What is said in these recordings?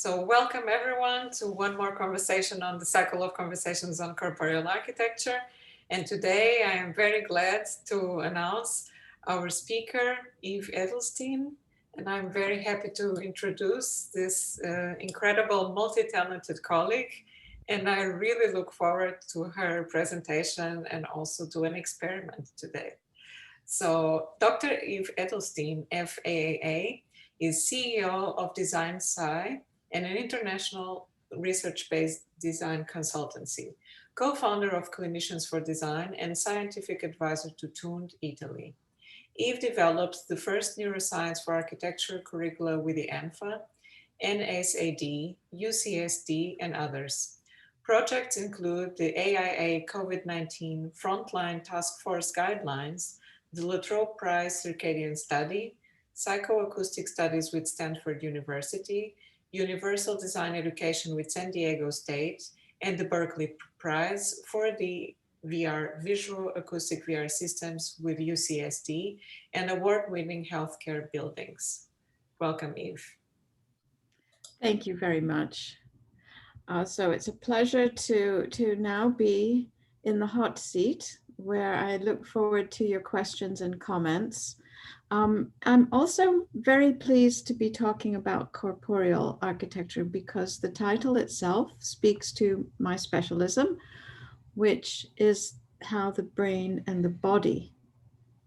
So welcome everyone to one more conversation on the cycle of conversations on corporeal architecture. And today I am very glad to announce our speaker, Eve Edelstein. And I'm very happy to introduce this incredible multi-talented colleague. And I really look forward to her presentation and also to an experiment today. So Dr. Eve Edelstein, FAAA, is CEO of DesignSci and an international research-based design consultancy, co-founder of Clinicians for Design and scientific advisor to TUND, Italy. Eve developed the first neuroscience for architecture curricula with the ANFA, NACE, UCSD, and others. Projects include the AIA COVID-19 Frontline Task Force Guidelines, the Latrobe Prize Circadian Study, Psychoacoustic Studies with Stanford University, Universal Design Education with San Diego State, and the Berkeley Prize for the Visual Acoustic VR Systems with UCSD, and award-winning healthcare buildings. Welcome, Eve. Thank you very much. So it's a pleasure to now be in the hot seat where I look forward to your questions and comments. I'm also very pleased to be talking about corporeal architecture because the title itself speaks to my specialism, which is how the brain and the body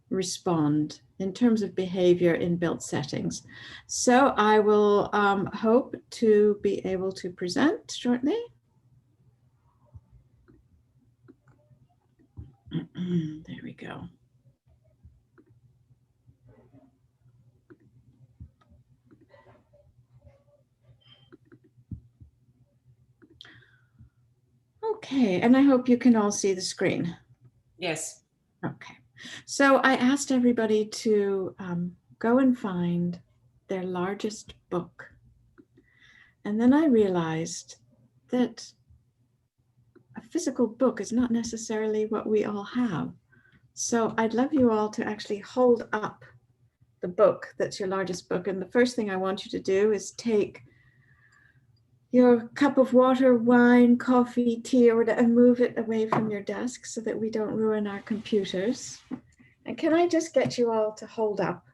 respond in terms of behavior in built settings. So I will hope to be able to present shortly. There we go. Okay, and I hope you can all see the screen. Yes. Okay, so I asked everybody to go and find their largest book. And then I realized that a physical book is not necessarily what we all have. So I'd love you all to actually hold up the book that's your largest book. And the first thing I want you to do is take your cup of water, wine, coffee, tea, or whatever, and move it away from your desk so that we don't ruin our computers. And can I just get you all to hold up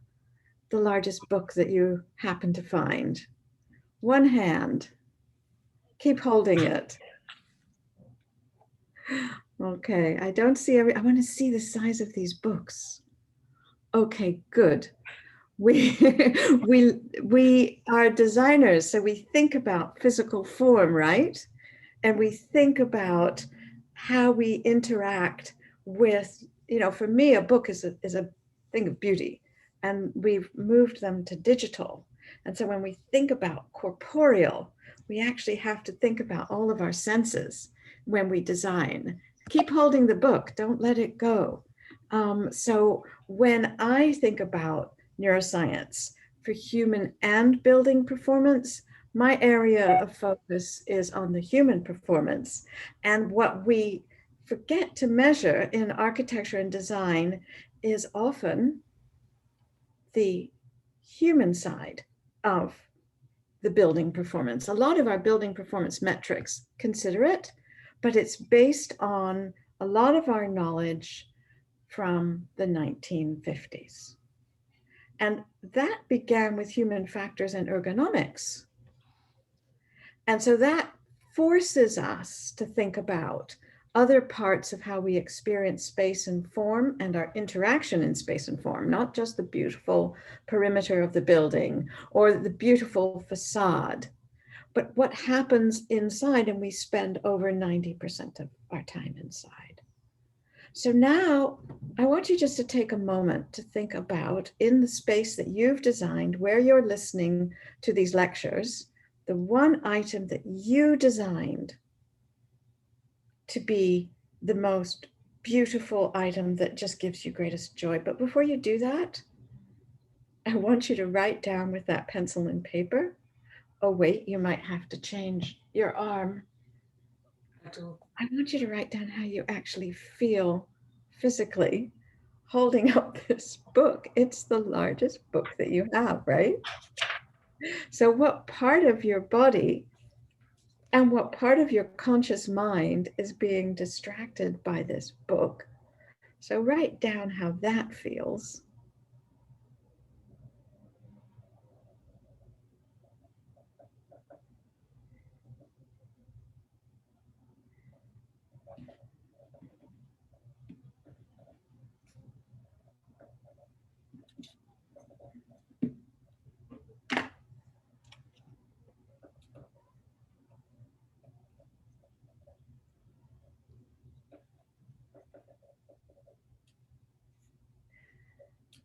the largest book that you happen to find? One hand. Keep holding it. Okay, I don't see I want to see the size of these books. Okay, good. We are designers, so we think about physical form, right? And we think about how we interact with, for me, a book is a thing of beauty, and we've moved them to digital. And so when we think about corporeal, we actually have to think about all of our senses when we design. Keep holding the book, don't let it go. So when I think about neuroscience for human and building performance, my area of focus is on the human performance. And what we forget to measure in architecture and design is often the human side of the building performance. A lot of our building performance metrics consider it, but it's based on a lot of our knowledge from the 1950s. And that began with human factors and ergonomics. And so that forces us to think about other parts of how we experience space and form and our interaction in space and form, not just the beautiful perimeter of the building or the beautiful facade, but what happens inside, and we spend over 90% of our time inside. So now I want you just to take a moment to think about, in the space that you've designed, where you're listening to these lectures, the one item that you designed to be the most beautiful item that just gives you greatest joy. But before you do that, I want you to write down with that pencil and paper. Oh, wait, you might have to change your arm. I want you to write down how you actually feel physically holding up this book. It's the largest book that you have, right? So what part of your body and what part of your conscious mind is being distracted by this book? So write down how that feels.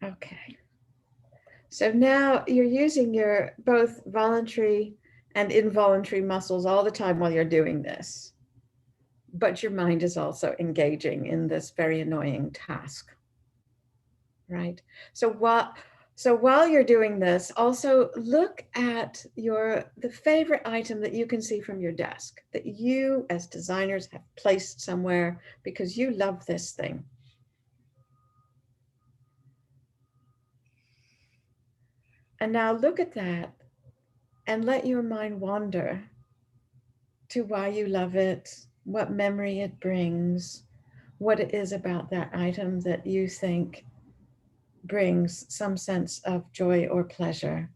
Okay. So now you're using your both voluntary and involuntary muscles all the time while you're doing this. But your mind is also engaging in this very annoying task, right? So while you're doing this, also look at the favorite item that you can see from your desk that you as designers have placed somewhere because you love this thing. And now look at that and let your mind wander to why you love it, what memory it brings, what it is about that item that you think brings some sense of joy or pleasure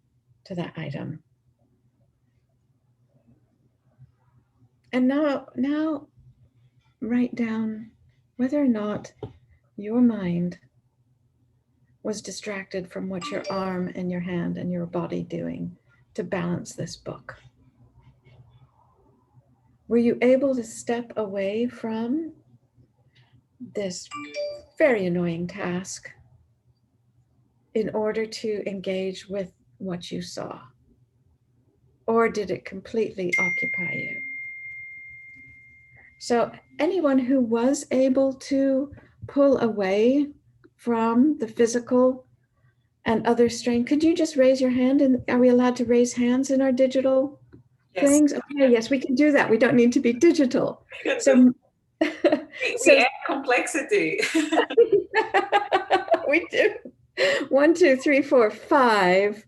to that item. And now write down whether or not your mind was distracted from what your arm and your hand and your body doing to balance this book. Were you able to step away from this very annoying task in order to engage with what you saw? Or did it completely occupy you? So anyone who was able to pull away from the physical and other strain, could you just raise your hand? And are we allowed to raise hands in our digital things? Okay, yes, we can do that. We don't need to be digital. So we add complexity. We do. 1, 2, 3, 4, 5.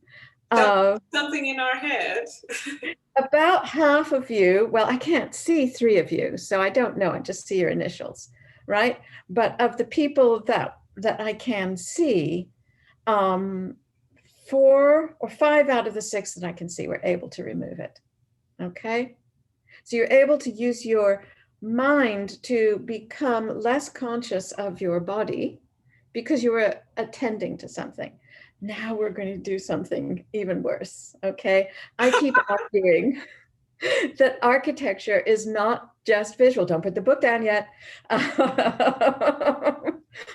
Something in our head. About half of you, well, I can't see 3 of you, so I don't know. I just see your initials, right? But of the people that I can see, 4 or 5 out of the 6 that I can see were able to remove it. Okay? So you're able to use your mind to become less conscious of your body because you were attending to something. Now we're going to do something even worse, okay? I keep arguing that architecture is not just visual. Don't put the book down yet. I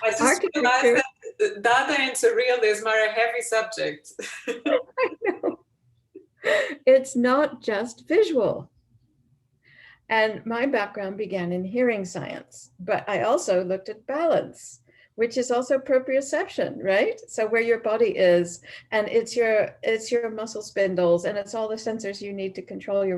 just realized that data and surrealism are a heavy subject. I know. It's not just visual. And my background began in hearing science, but I also looked at balance, which is also proprioception, right? So where your body is, and it's your muscle spindles, and it's all the sensors you need to control your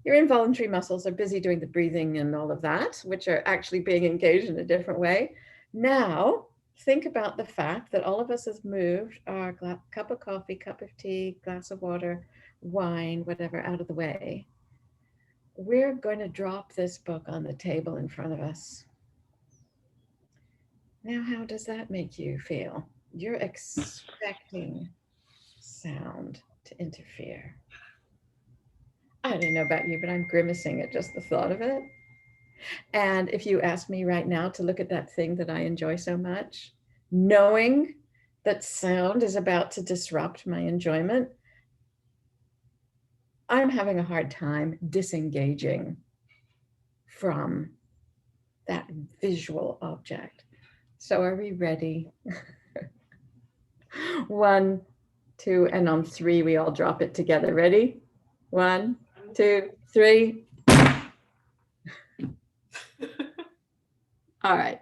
involuntary muscles are busy doing the breathing and all of that, which are actually being engaged in a different way. Now, think about the fact that all of us has moved our cup of coffee, cup of tea, glass of water, wine, whatever, out of the way. We're going to drop this book on the table in front of us. Now, how does that make you feel? You're expecting sound to interfere. I don't know about you, but I'm grimacing at just the thought of it. And if you ask me right now to look at that thing that I enjoy so much, knowing that sound is about to disrupt my enjoyment, I'm having a hard time disengaging from that visual object. So are we ready? 1, 2, and on 3, we all drop it together. Ready? 1, 2, 3. All right.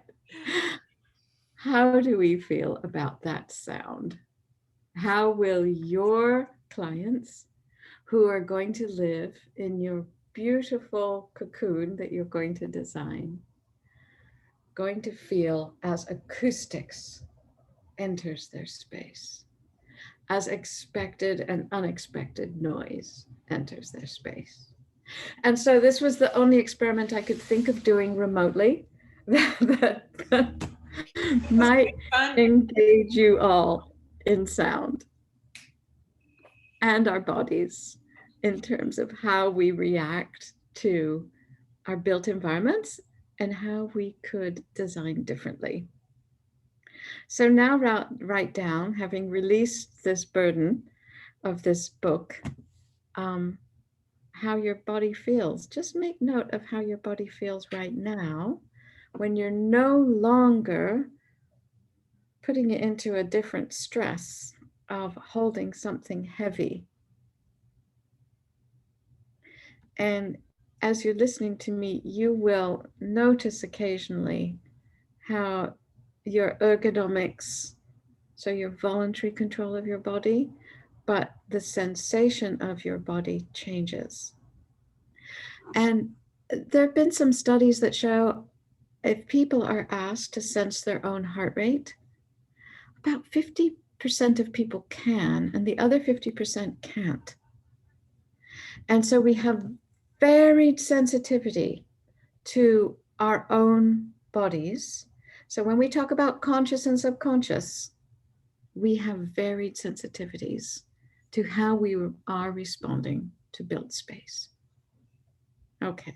How do we feel about that sound? How will your clients who are going to live in your beautiful cocoon that you're going to design going to feel as acoustics enters their space? as expected and unexpected noise enters their space. And so this was the only experiment I could think of doing remotely that might engage you all in sound and our bodies in terms of how we react to our built environments and how we could design differently. So now write down, having released this burden of this book, how your body feels. Just make note of how your body feels right now when you're no longer putting it into a different stress of holding something heavy. And as you're listening to me, you will notice occasionally how your ergonomics, so your voluntary control of your body, but the sensation of your body changes. And there have been some studies that show if people are asked to sense their own heart rate, about 50% of people can, and the other 50% can't. And so we have varied sensitivity to our own bodies. So when we talk about conscious and subconscious, we have varied sensitivities to how we are responding to built space. Okay,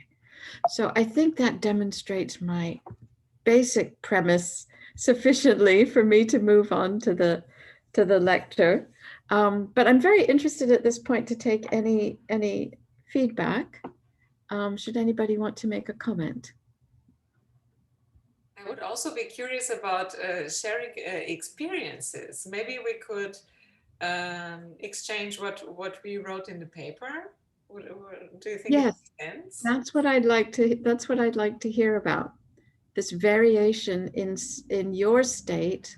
so I think that demonstrates my basic premise sufficiently for me to move on to the lecture. But I'm very interested at this point to take any feedback. Should anybody want to make a comment? I would also be curious about sharing experiences. Maybe we could exchange what we wrote in the paper. Do you think it Yes, makes sense? that's what I'd like to hear about. This variation in your state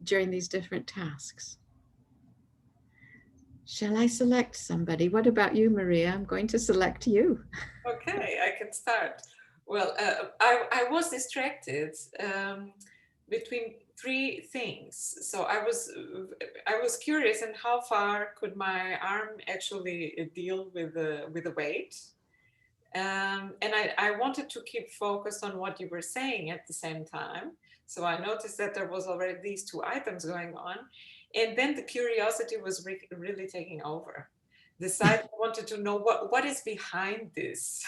during these different tasks. Shall I select somebody? What about you, Maria? I'm going to select you. Okay, I can start. Well, I was distracted between three things. So I was curious in how far could my arm actually deal with the weight. And I wanted to keep focused on what you were saying at the same time. So I noticed that there was already these two items going on. And then the curiosity was really taking over. The side wanted to know what is behind this.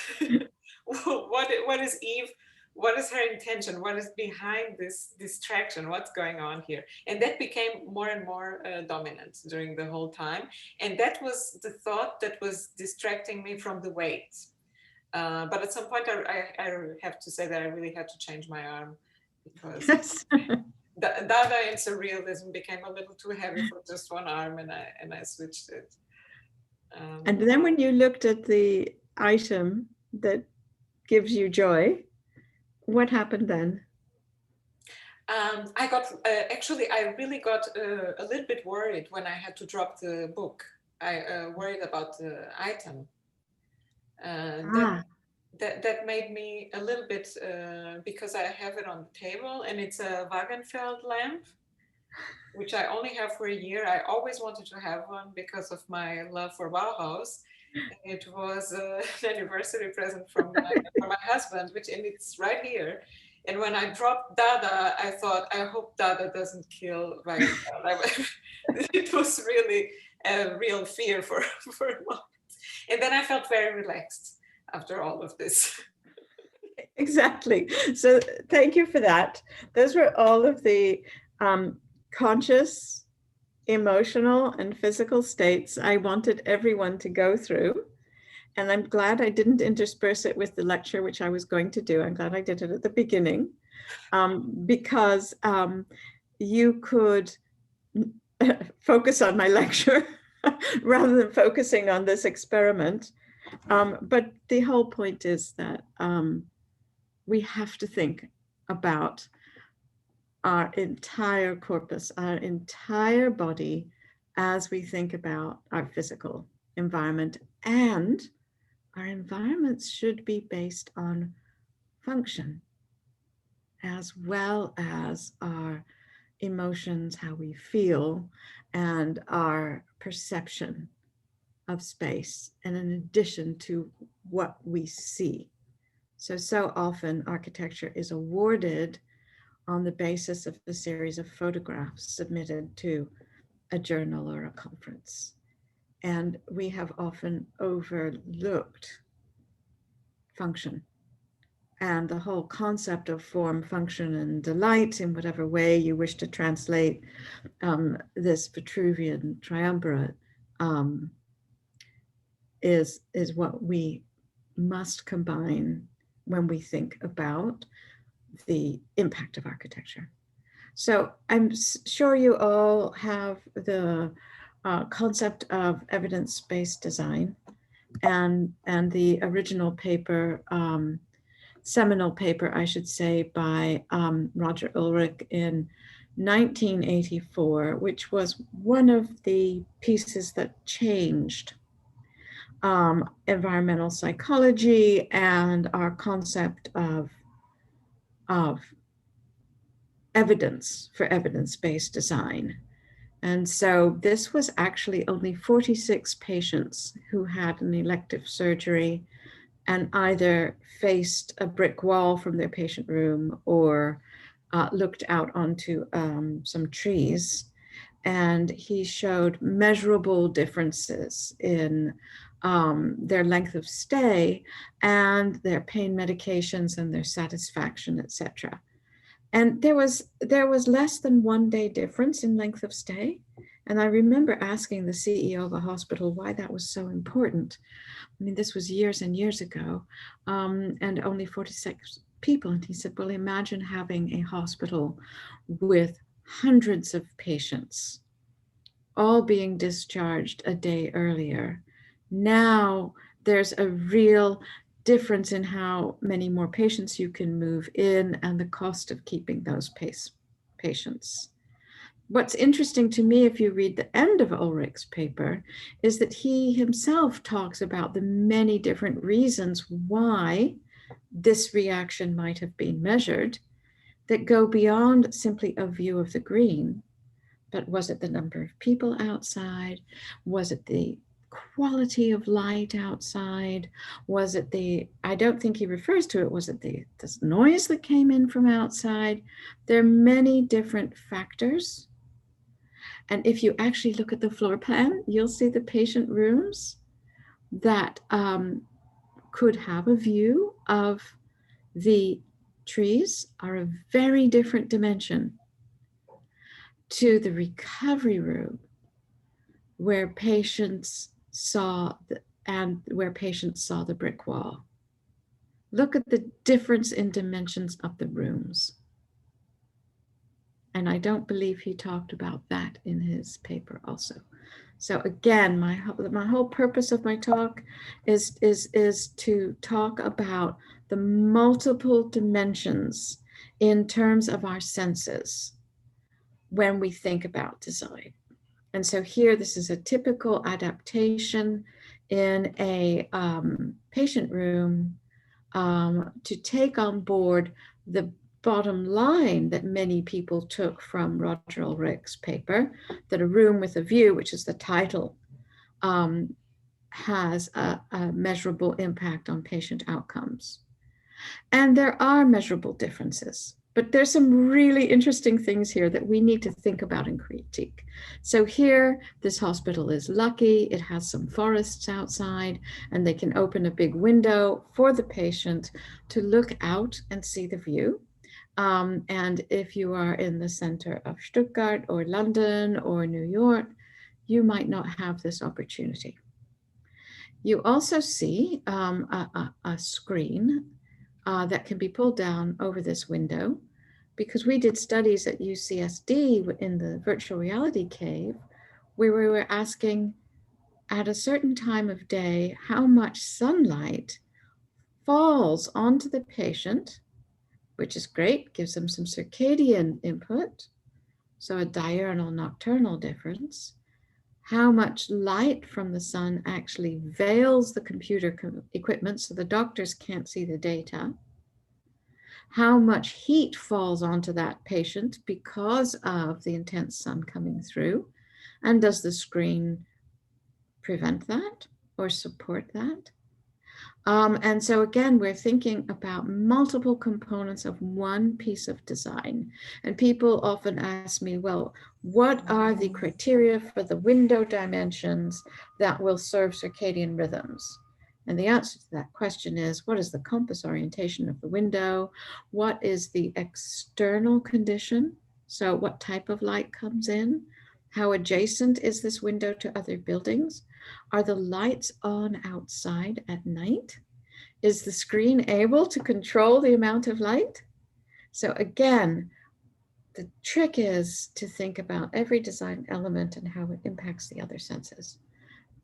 What is Eve? What is her intention? What is behind this distraction? What's going on here? And that became more and more dominant during the whole time. And that was the thought that was distracting me from the weight. But at some point, I have to say that I really had to change my arm because Yes. Dada and surrealism became a little too heavy for just one arm, and I switched it. And then when you looked at the item that gives you joy, what happened then? I got actually, I really got a little bit worried when I had to drop the book. I worried about the item. That made me a little bit, because I have it on the table and it's a Wagenfeld lamp, which I only have for a year. I always wanted to have one because of my love for Bauhaus. It was an anniversary present from my husband, and it's right here. And when I dropped Dada, I thought, I hope Dada doesn't kill Wagenfeld. It was really a real fear for a moment. And then I felt very relaxed after all of this. Exactly. So thank you for that. Those were all of the conscious, emotional, and physical states I wanted everyone to go through. And I'm glad I didn't intersperse it with the lecture, which I was going to do. I'm glad I did it at the beginning, because you could focus on my lecture rather than focusing on this experiment. But the whole point is that we have to think about our entire corpus, our entire body, as we think about our physical environment. And our environments should be based on function as well as our emotions, how we feel, and our perception of space, and in addition to what we see. So often architecture is awarded on the basis of a series of photographs submitted to a journal or a conference. And we have often overlooked function and the whole concept of form, function, and delight, in whatever way you wish to translate this Vitruvian triumvirate, is what we must combine when we think about the impact of architecture. So I'm sure you all have the concept of evidence-based design, and the original paper, seminal paper, I should say, by Roger Ulrich in 1984, which was one of the pieces that changed environmental psychology and our concept of evidence for evidence-based design. And so this was actually only 46 patients who had an elective surgery and either faced a brick wall from their patient room or looked out onto some trees. And he showed measurable differences in their length of stay and their pain medications and their satisfaction, etc. And there was less than 1 day difference in length of stay. And I remember asking the CEO of a hospital why that was so important. I mean, this was years and years ago, and only 46 people. And he said, well, imagine having a hospital with hundreds of patients, all being discharged a day earlier. Now there's a real difference in how many more patients you can move in and the cost of keeping those patients. What's interesting to me, if you read the end of Ulrich's paper, is that he himself talks about the many different reasons why this reaction might have been measured that go beyond simply a view of the green. But was it the number of people outside? Was it the quality of light outside? Was it I don't think he refers to it, was it the noise that came in from outside? There are many different factors. And if you actually look at the floor plan, you'll see the patient rooms that could have a view of the trees are a very different dimension to the recovery room where patients saw the brick wall. Look at the difference in dimensions of the rooms. And I don't believe he talked about that in his paper also. So again, my whole purpose of my talk is to talk about the multiple dimensions in terms of our senses when we think about design. And so here, this is a typical adaptation in a patient room to take on board the bottom line that many people took from Roger Ulrich's paper, that a room with a view, which is the title, has a measurable impact on patient outcomes. And there are measurable differences, but there's some really interesting things here that we need to think about and critique. So here, this hospital is lucky. It has some forests outside, and they can open a big window for the patient to look out and see the view. And if you are in the center of Stuttgart or London or New York, you might not have this opportunity. You also see a screen that can be pulled down over this window, because we did studies at UCSD in the virtual reality cave where we were asking at a certain time of day how much sunlight falls onto the patient, which is great, gives them some circadian input, so a diurnal nocturnal difference. How much light from the sun actually veils the computer equipment so the doctors can't see the data. how much heat falls onto that patient because of the intense sun coming through, and does the screen prevent that or support that? And so again, we're thinking about multiple components of one piece of design. And people often ask me, well, what are the criteria for the window dimensions that will serve circadian rhythms? And the answer to that question is, what is the compass orientation of the window? What is the external condition? So what type of light comes in? How adjacent is this window to other buildings? Are the lights on outside at night? Is the screen able to control the amount of light? So again, the trick is to think about every design element and how it impacts the other senses.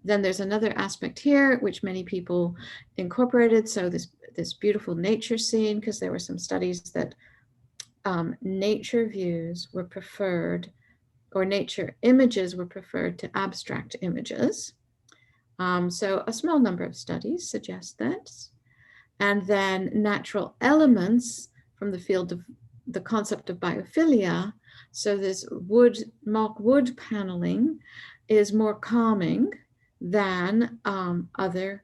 Then there's another aspect here, which many people incorporated. So this beautiful nature scene, because there were some studies that nature views were preferred, or nature images were preferred to abstract images. So a small number of studies suggest that. And then natural elements from the field of the concept of biophilia. So this mock wood paneling is more calming than other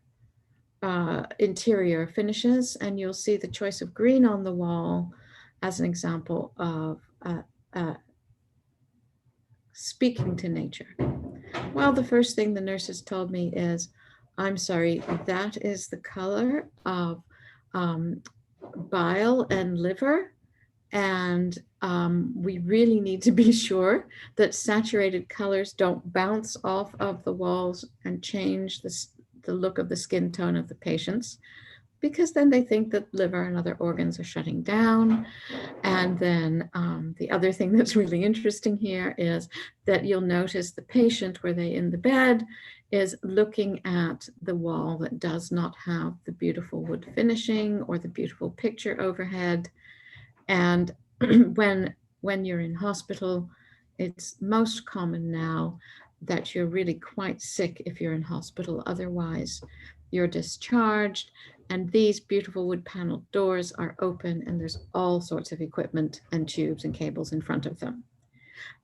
interior finishes. And you'll see the choice of green on the wall as an example of speaking to nature. Well, the first thing the nurses told me is, I'm sorry, that is the color of bile and liver. And we really need to be sure that saturated colors don't bounce off of the walls and change the look of the skin tone of the patients, because then they think that liver and other organs are shutting down. And then the other thing that's really interesting here is that you'll notice the patient, were they in the bed, is looking at the wall that does not have the beautiful wood finishing or the beautiful picture overhead. And when you're in hospital, it's most common now that you're really quite sick if you're in hospital. Otherwise, you're discharged, and these beautiful wood paneled doors are open, and there's all sorts of equipment and tubes and cables in front of them.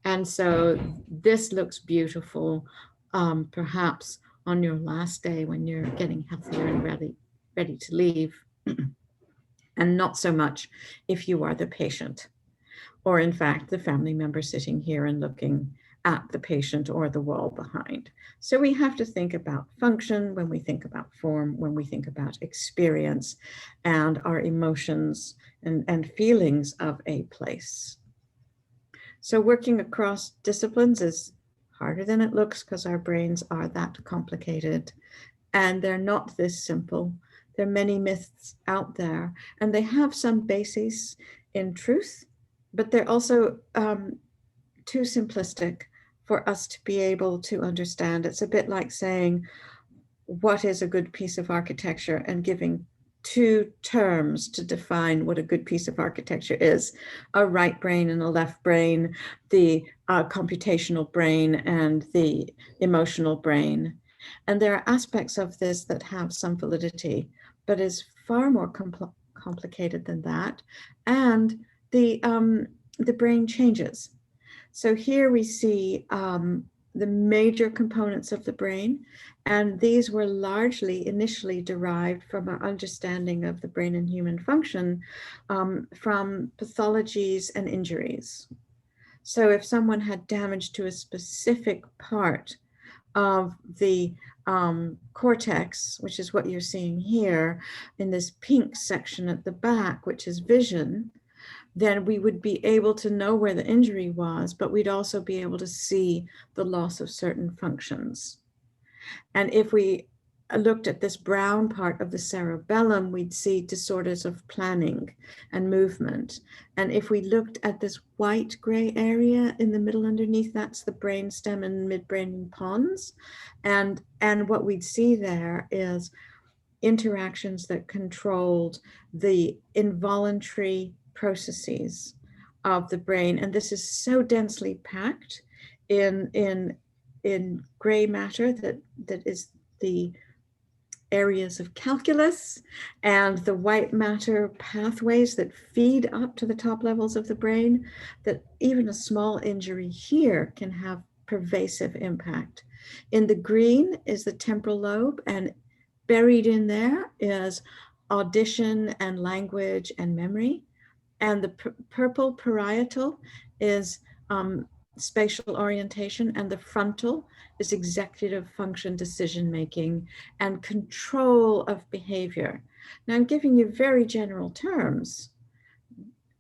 And so this looks beautiful, perhaps on your last day when you're getting healthier and ready to leave, and not so much if you are the patient, or in fact, the family member sitting here and looking at the patient or the wall behind. So we have to think about function when we think about form, when we think about experience and our emotions and feelings of a place. So working across disciplines is harder than it looks, because our brains are that complicated and they're not this simple. There are many myths out there, and they have some basis in truth, but they're also too simplistic for us to be able to understand. It's a bit like saying, what is a good piece of architecture, and giving two terms to define what a good piece of architecture is: a right brain and a left brain, the computational brain and the emotional brain. And there are aspects of this that have some validity, but is far more complicated than that. And the brain changes. So here we see the major components of the brain, and these were largely initially derived from our understanding of the brain and human function from pathologies and injuries. So if someone had damage to a specific part of the cortex, which is what you're seeing here in this pink section at the back, which is vision, then we would be able to know where the injury was, but we'd also be able to see the loss of certain functions. And if we looked at this brown part of the cerebellum, we'd see disorders of planning and movement. And if we looked at this white gray area in the middle underneath, that's the brainstem and midbrain pons. And what we'd see there is interactions that controlled the involuntary processes of the brain. And this is so densely packed in gray matter that is the areas of calculus and the white matter pathways that feed up to the top levels of the brain, that even a small injury here can have pervasive impact. In the green is the temporal lobe, and buried in there is audition and language and memory. And the purple parietal is spatial orientation, and the frontal is executive function, decision making, and control of behavior. Now, I'm giving you very general terms,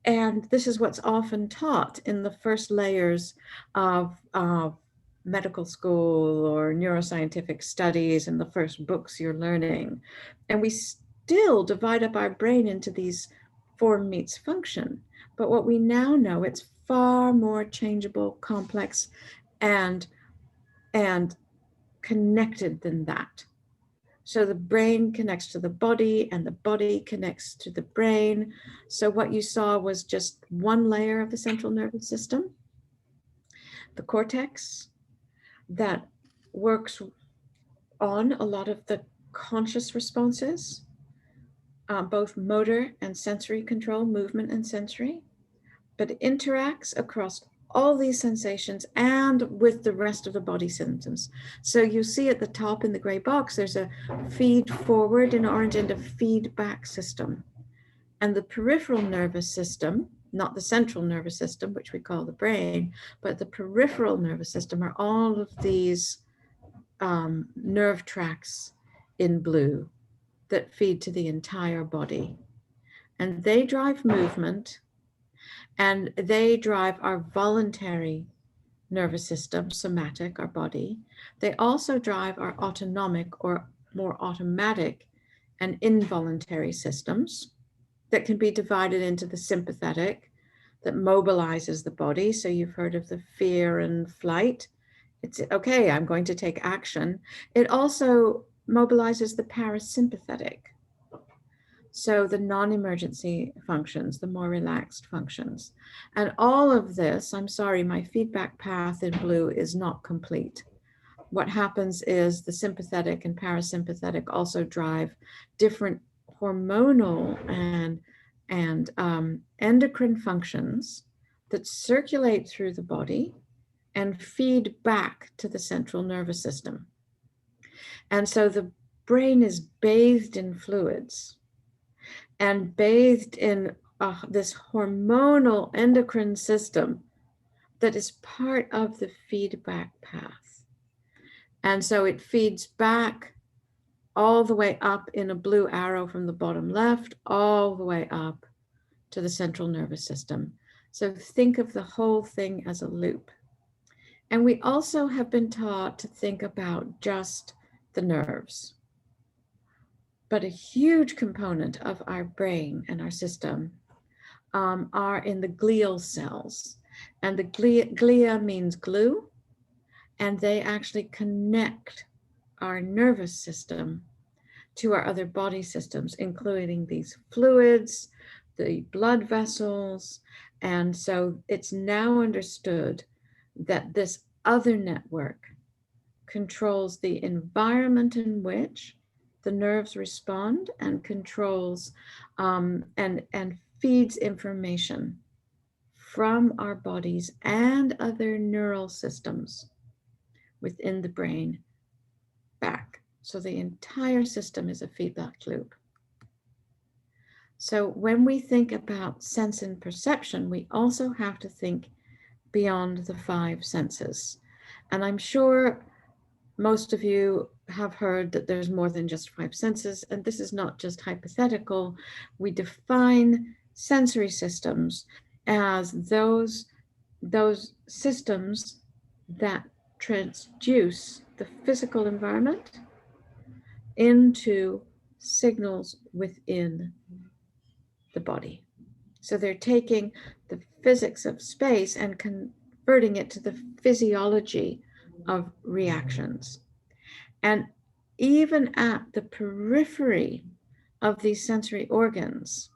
and this is what's often taught in the first layers of medical school or neuroscientific studies and the first books you're learning. And we still divide up our brain into these form meets function. But what we now know, it's far more changeable, complex, and connected than that. So the brain connects to the body and the body connects to the brain. So what you saw was just one layer of the central nervous system, the cortex, that works on a lot of the conscious responses, both motor and sensory control, movement and sensory, but interacts across all these sensations and with the rest of the body symptoms. So you see at the top in the gray box, there's a feed forward in orange and a feedback system. And the peripheral nervous system, not the central nervous system, which we call the brain, but the peripheral nervous system are all of these nerve tracts in blue that feed to the entire body. And they drive movement, and they drive our voluntary nervous system, somatic, our body. They also drive our autonomic or more automatic and involuntary systems that can be divided into the sympathetic, that mobilizes the body. So you've heard of the fear and flight. It's okay, I'm going to take action. It also mobilizes the parasympathetic. So the non-emergency functions, the more relaxed functions. And all of this, I'm sorry, my feedback path in blue is not complete. What happens is the sympathetic and parasympathetic also drive different hormonal and endocrine functions that circulate through the body and feed back to the central nervous system. And so the brain is bathed in fluids and bathed in this hormonal endocrine system that is part of the feedback path. And so it feeds back all the way up in a blue arrow from the bottom left, all the way up to the central nervous system. So think of the whole thing as a loop. And we also have been taught to think about just the nerves. But a huge component of our brain and our system are in the glial cells. And the glia means glue, and they actually connect our nervous system to our other body systems, including these fluids, the blood vessels. And so it's now understood that this other network controls the environment in which the nerves respond and controls and feeds information from our bodies and other neural systems within the brain back. So the entire system is a feedback loop. So when we think about sense and perception, we also have to think beyond the five senses. And I'm sure most of you have heard that there's more than just five senses, and this is not just hypothetical. We define sensory systems as those systems that transduce the physical environment into signals within the body. So they're taking the physics of space and converting it to the physiology of reactions. And even at the periphery of these sensory organs,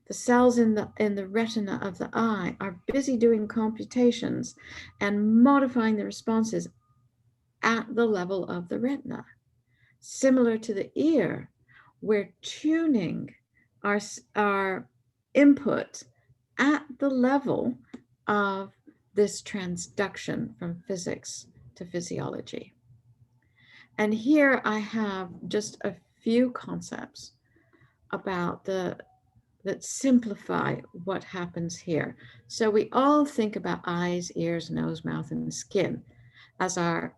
the cells in the retina of the eye are busy doing computations and modifying the responses at the level of the retina. Similar to the ear, we're tuning our input at the level of this transduction from physics to physiology. And here I have just a few concepts about that simplify what happens here. So we all think about eyes, ears, nose, mouth, and skin as our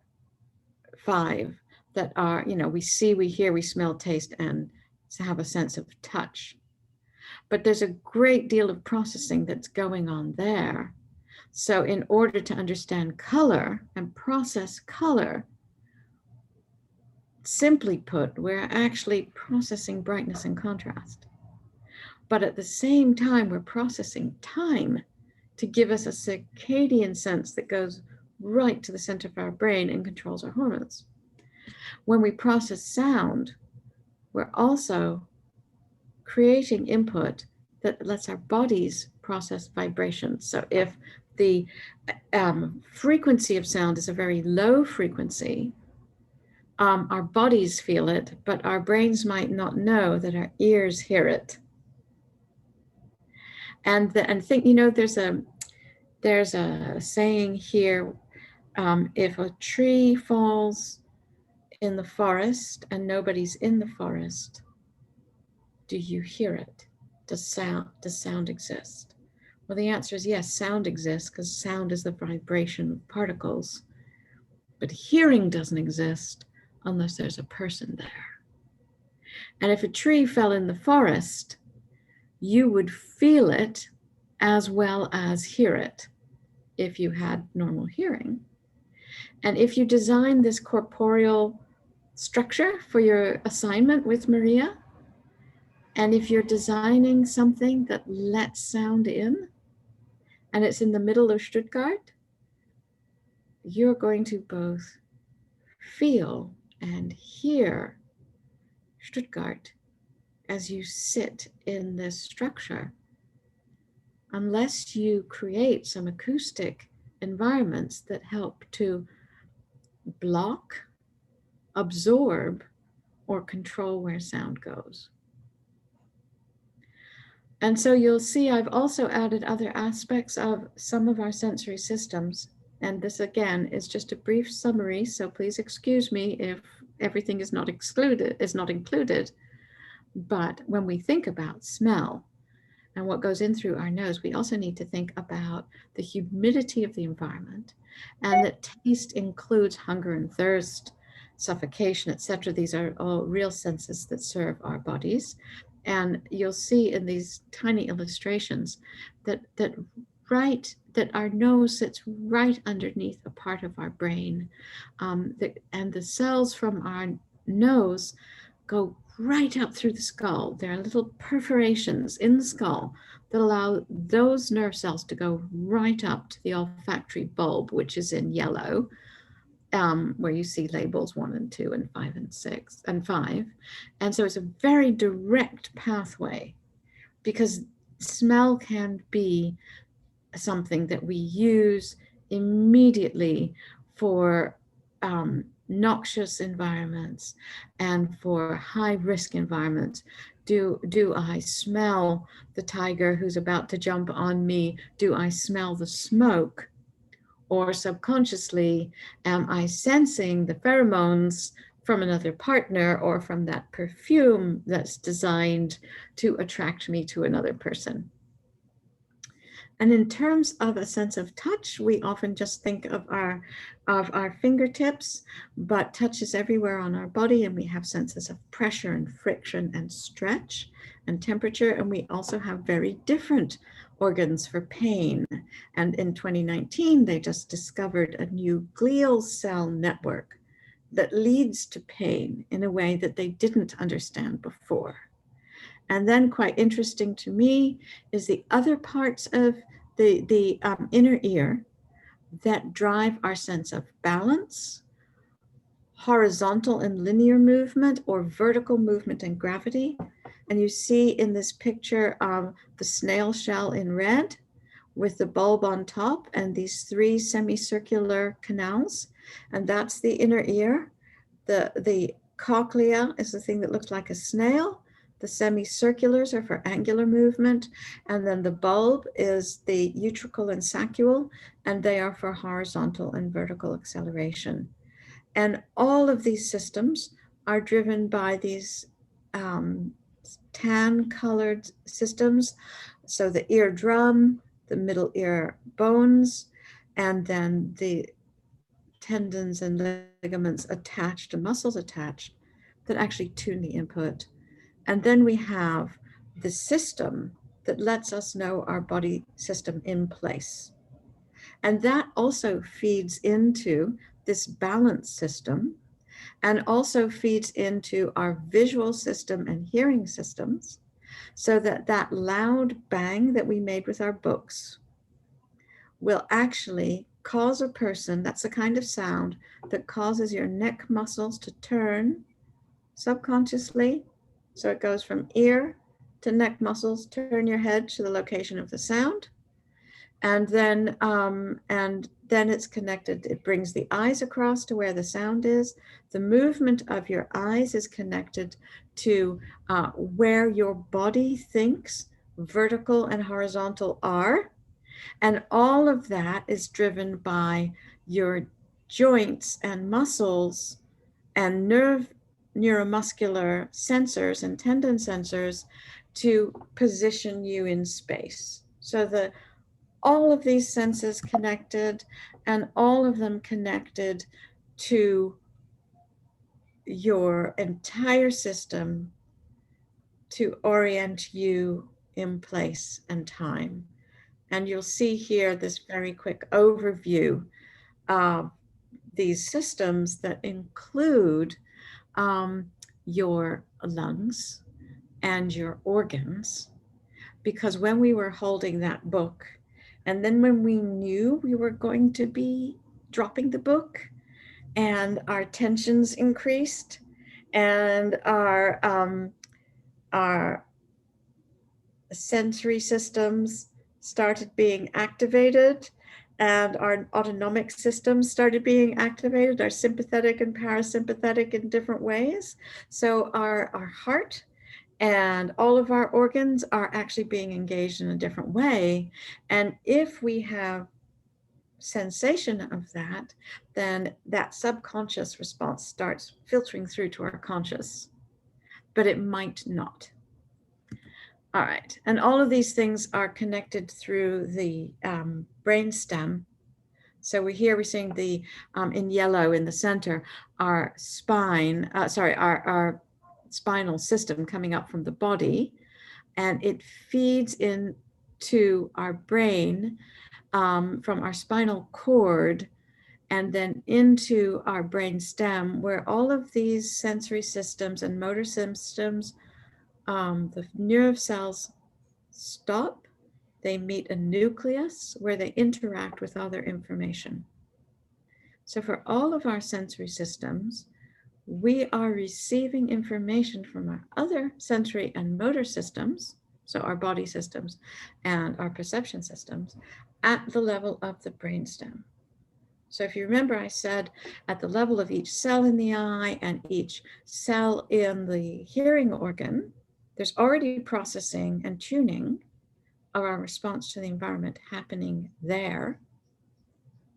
five that are, we see, we hear, we smell, taste, and have a sense of touch. But there's a great deal of processing that's going on there. So in order to understand color and process color, simply put, we're actually processing brightness and contrast. But at the same time, we're processing time to give us a circadian sense that goes right to the center of our brain and controls our hormones. When we process sound, we're also creating input that lets our bodies process vibrations. So if the frequency of sound is a very low frequency, our bodies feel it, but our brains might not know that our ears hear it. And think, there's a saying here, if a tree falls in the forest and nobody's in the forest, do you hear it? Does sound exist? Well, the answer is yes, sound exists because sound is the vibration of particles, but hearing doesn't exist unless there's a person there. And if a tree fell in the forest, you would feel it as well as hear it if you had normal hearing. And if you design this corporeal structure for your assignment with Maria, and if you're designing something that lets sound in, and it's in the middle of Stuttgart, you're going to both feel and hear Stuttgart as you sit in this structure, unless you create some acoustic environments that help to block, absorb, or control where sound goes. And so you'll see I've also added other aspects of some of our sensory systems. And this again is just a brief summary, so please excuse me if everything is not included. But when we think about smell and what goes in through our nose, we also need to think about the humidity of the environment, and that taste includes hunger and thirst, suffocation, etc. These are all real senses that serve our bodies. And you'll see in these tiny illustrations that our nose sits right underneath a part of our brain, and the cells from our nose go right up through the skull. There are little perforations in the skull that allow those nerve cells to go right up to the olfactory bulb, which is in yellow, where you see labels 1 and 2 and 5 and 6 and 5. And so it's a very direct pathway, because smell can be something that we use immediately for noxious environments and for high risk environments. Do I smell the tiger who's about to jump on me? Do I smell the smoke? Or subconsciously, am I sensing the pheromones from another partner or from that perfume that's designed to attract me to another person? And in terms of a sense of touch, we often just think of our fingertips, but touch is everywhere on our body, and we have senses of pressure and friction and stretch and temperature. And we also have very different organs for pain. And in 2019, they just discovered a new glial cell network that leads to pain in a way that they didn't understand before. And then, quite interesting to me, is the other parts of the inner ear that drive our sense of balance, horizontal and linear movement, or vertical movement and gravity. And you see in this picture the snail shell in red with the bulb on top and these 3 semicircular canals. And that's the inner ear. The cochlea is the thing that looks like a snail. The semicirculars are for angular movement. And then the bulb is the utricle and saccule, and they are for horizontal and vertical acceleration. And all of these systems are driven by these tan colored systems. So the eardrum, the middle ear bones, and then the tendons and ligaments attached and muscles attached that actually tune the input. And then we have the system that lets us know our body system in place. And that also feeds into this balance system and also feeds into our visual system and hearing systems, so that that loud bang that we made with our books will actually cause a person, that's the kind of sound that causes your neck muscles to turn subconsciously. So it goes from ear to neck muscles, turn your head to the location of the sound. And then it's connected. It brings the eyes across to where the sound is. The movement of your eyes is connected to where your body thinks vertical and horizontal are. And all of that is driven by your joints and muscles and neuromuscular sensors and tendon sensors to position you in space. So all of these senses connected, and all of them connected to your entire system to orient you in place and time. And you'll see here this very quick overview of these systems that include your lungs and your organs. Because when we were holding that book, and then when we knew we were going to be dropping the book, and our tensions increased, and our sensory systems started being activated, and our autonomic systems started being activated, our sympathetic and parasympathetic in different ways. So our heart and all of our organs are actually being engaged in a different way. And if we have sensation of that, then that subconscious response starts filtering through to our conscious, but it might not. All right, and all of these things are connected through the brain stem. So we're seeing the, in yellow in the center, our spine, our spinal system coming up from the body, and it feeds into our brain from our spinal cord, and then into our brain stem, where all of these sensory systems and motor systems, the nerve cells stop, they meet a nucleus where they interact with other information. So for all of our sensory systems, we are receiving information from our other sensory and motor systems, so our body systems and our perception systems, at the level of the brainstem. So if you remember, I said at the level of each cell in the eye and each cell in the hearing organ, there's already processing and tuning of our response to the environment happening there.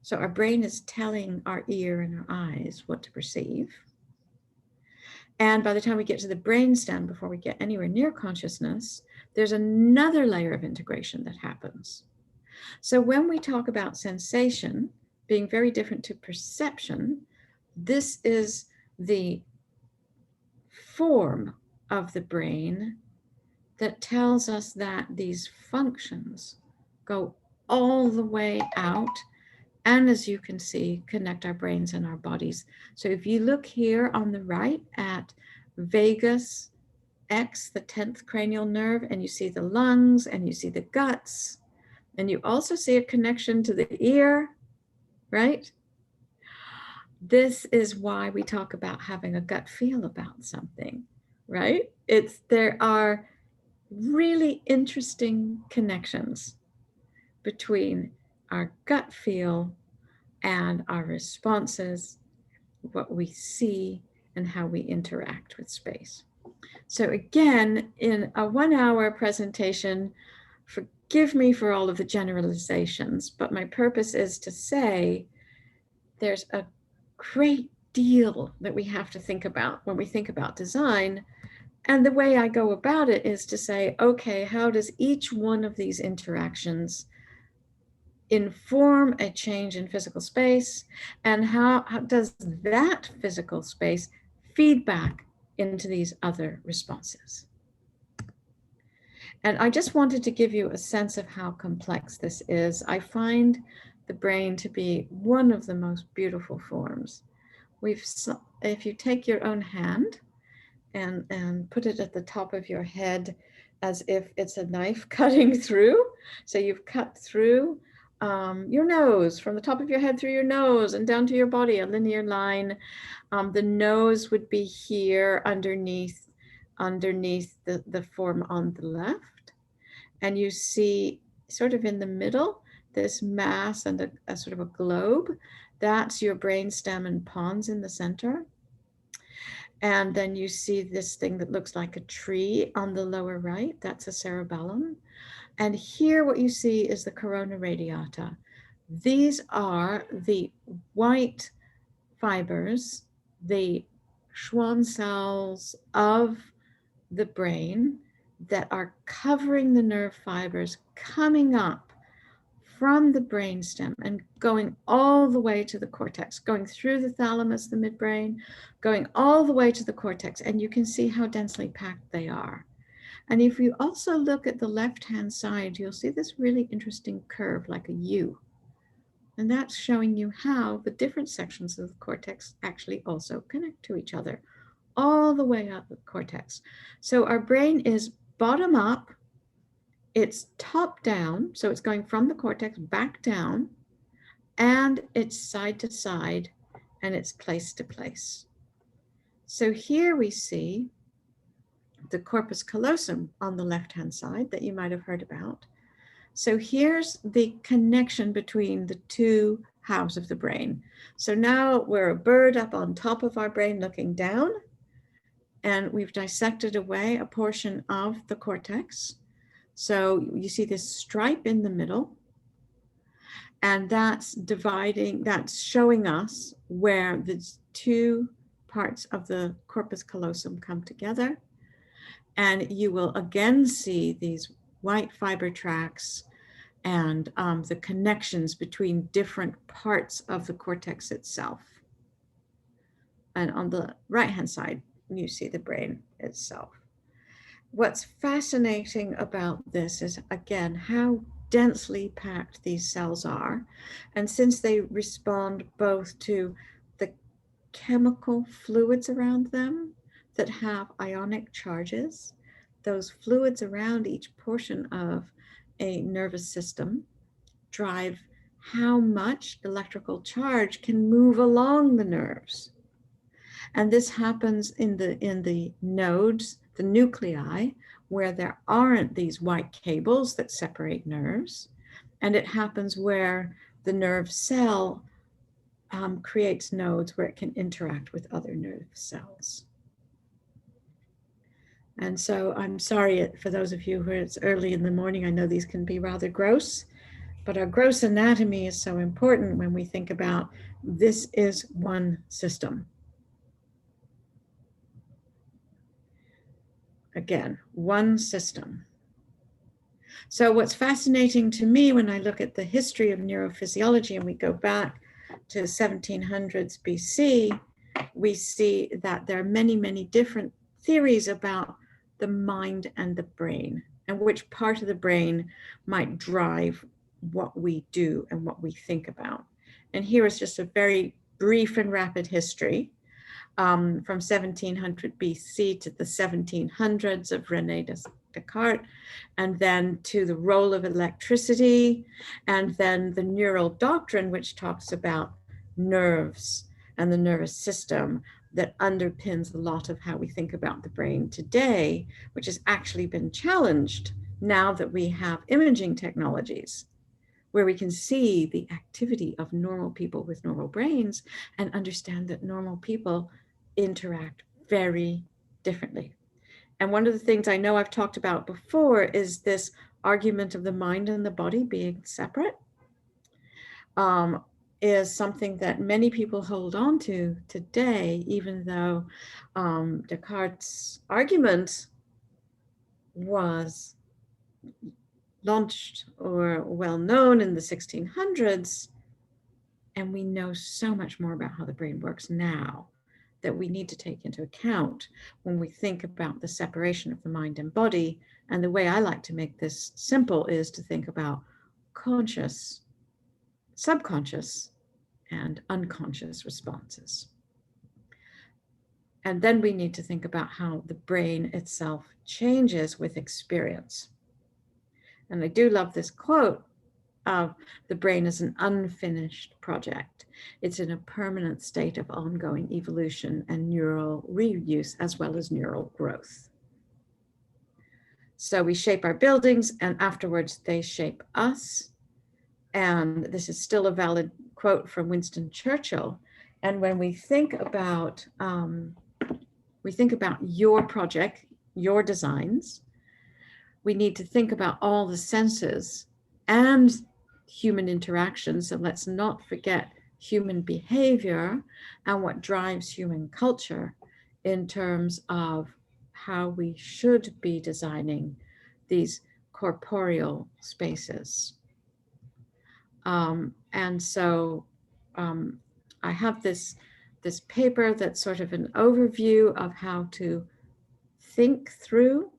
So our brain is telling our ear and our eyes what to perceive. And by the time we get to the brainstem, before we get anywhere near consciousness, there's another layer of integration that happens. So when we talk about sensation being very different to perception, this is the form of the brain that tells us that these functions go all the way out, and as you can see, connect our brains and our bodies. So if you look here on the right at vagus X, the 10th cranial nerve, and you see the lungs and you see the guts, and you also see a connection to the ear, right? This is why we talk about having a gut feel about something, right? There are really interesting connections between our gut feel and our responses, what we see and how we interact with space. So again, in a 1-hour presentation, forgive me for all of the generalizations, but my purpose is to say there's a great deal that we have to think about when we think about design. And the way I go about it is to say, okay, how does each one of these interactions inform a change in physical space? And how does that physical space feed back into these other responses? And I just wanted to give you a sense of how complex this is. I find the brain to be one of the most beautiful forms. If you take your own hand and put it at the top of your head as if it's a knife cutting through. So you've cut through your nose, from the top of your head through your nose and down to your body, a linear line. The nose would be here underneath the form on the left. And you see sort of in the middle, this mass and a sort of a globe. That's your brainstem and pons in the center. And then you see this thing that looks like a tree on the lower right. That's a cerebellum. And here what you see is the corona radiata. These are the white fibers, the Schwann cells of the brain that are covering the nerve fibers coming up from the brainstem and going all the way to the cortex, going through the thalamus, the midbrain, going all the way to the cortex. And you can see how densely packed they are. And if you also look at the left-hand side, you'll see this really interesting curve like a U. And that's showing you how the different sections of the cortex actually also connect to each other, all the way up the cortex. So our brain is bottom up, it's top down, so it's going from the cortex back down, and it's side to side, and it's place to place. So here we see the corpus callosum on the left-hand side that you might have heard about. So here's the connection between the two halves of the brain. So now we're a bird up on top of our brain looking down, and we've dissected away a portion of the cortex. So you see this stripe in the middle, and that's dividing, that's showing us where the two parts of the corpus callosum come together. And you will again see these white fiber tracks and the connections between different parts of the cortex itself. And on the right-hand side, you see the brain itself. What's fascinating about this is, again, how densely packed these cells are. And since they respond both to the chemical fluids around them that have ionic charges, those fluids around each portion of a nervous system drive how much electrical charge can move along the nerves. And this happens in the nodes, the nuclei, where there aren't these white cables that separate nerves. And it happens where the nerve cell creates nodes where it can interact with other nerve cells. And so I'm sorry for those of you who it's early in the morning. I know these can be rather gross, but our gross anatomy is so important when we think about this is one system. Again, one system. So what's fascinating to me when I look at the history of neurophysiology and we go back to 1700s BC, we see that there are many, many different theories about the mind and the brain and which part of the brain might drive what we do and what we think about. And here is just a very brief and rapid history. From 1700 BC to the 1700s of René Descartes, and then to the role of electricity, and then the neural doctrine, which talks about nerves and the nervous system that underpins a lot of how we think about the brain today, which has actually been challenged now that we have imaging technologies where we can see the activity of normal people with normal brains and understand that normal people interact very differently. And one of the things I know I've talked about before is this argument of the mind and the body being separate, is something that many people hold on to today, even though Descartes' argument was launched or well known in the 1600s. And we know so much more about how the brain works now that we need to take into account when we think about the separation of the mind and body. And the way I like to make this simple is to think about conscious, subconscious, and unconscious responses. And then we need to think about how the brain itself changes with experience. And I do love this quote of the brain as an unfinished project. It's in a permanent state of ongoing evolution and neural reuse as well as neural growth. So we shape our buildings and afterwards they shape us. And this is still a valid quote from Winston Churchill. And when we think about your project, your designs, we need to think about all the senses and human interaction. So let's not forget human behavior and what drives human culture in terms of how we should be designing these corporeal spaces. And so I have this paper that's sort of an overview of how to think through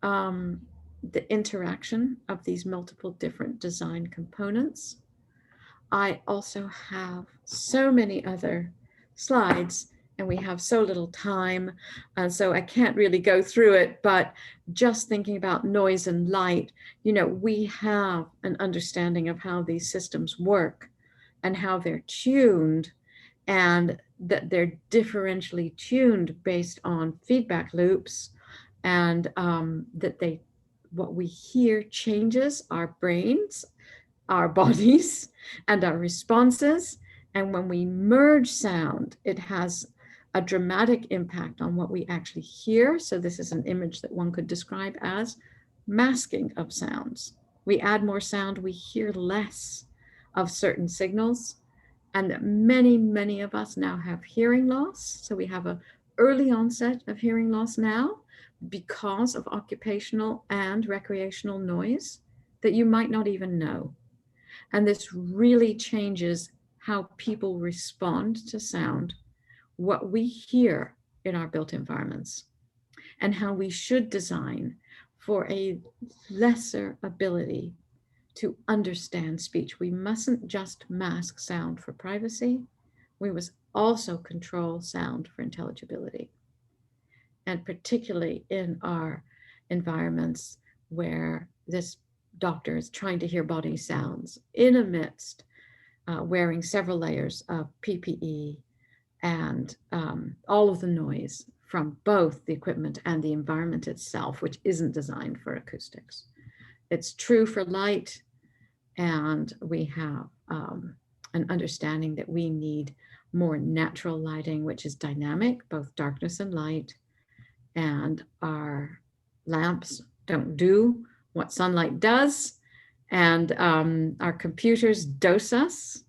the interaction of these multiple different design components. I also have so many other slides and we have so little time, so I can't really go through it, but just thinking about noise and light, we have an understanding of how these systems work and how they're tuned, and that they're differentially tuned based on feedback loops, and that what we hear changes our brains, our bodies, and our responses. And when we merge sound, it has a dramatic impact on what we actually hear. So this is an image that one could describe as masking of sounds. We add more sound, we hear less of certain signals. And many, many of us now have hearing loss. So we have an early onset of hearing loss now because of occupational and recreational noise that you might not even know. And this really changes how people respond to sound, what we hear in our built environments, and how we should design for a lesser ability to understand speech. We mustn't just mask sound for privacy. We must also control sound for intelligibility. And particularly in our environments where this doctor is trying to hear body sounds in amidst wearing several layers of PPE and all of the noise from both the equipment and the environment itself, which isn't designed for acoustics. It's true for light, and we have an understanding that we need more natural lighting, which is dynamic, both darkness and light, and our lamps don't do what sunlight does, and our computers dose us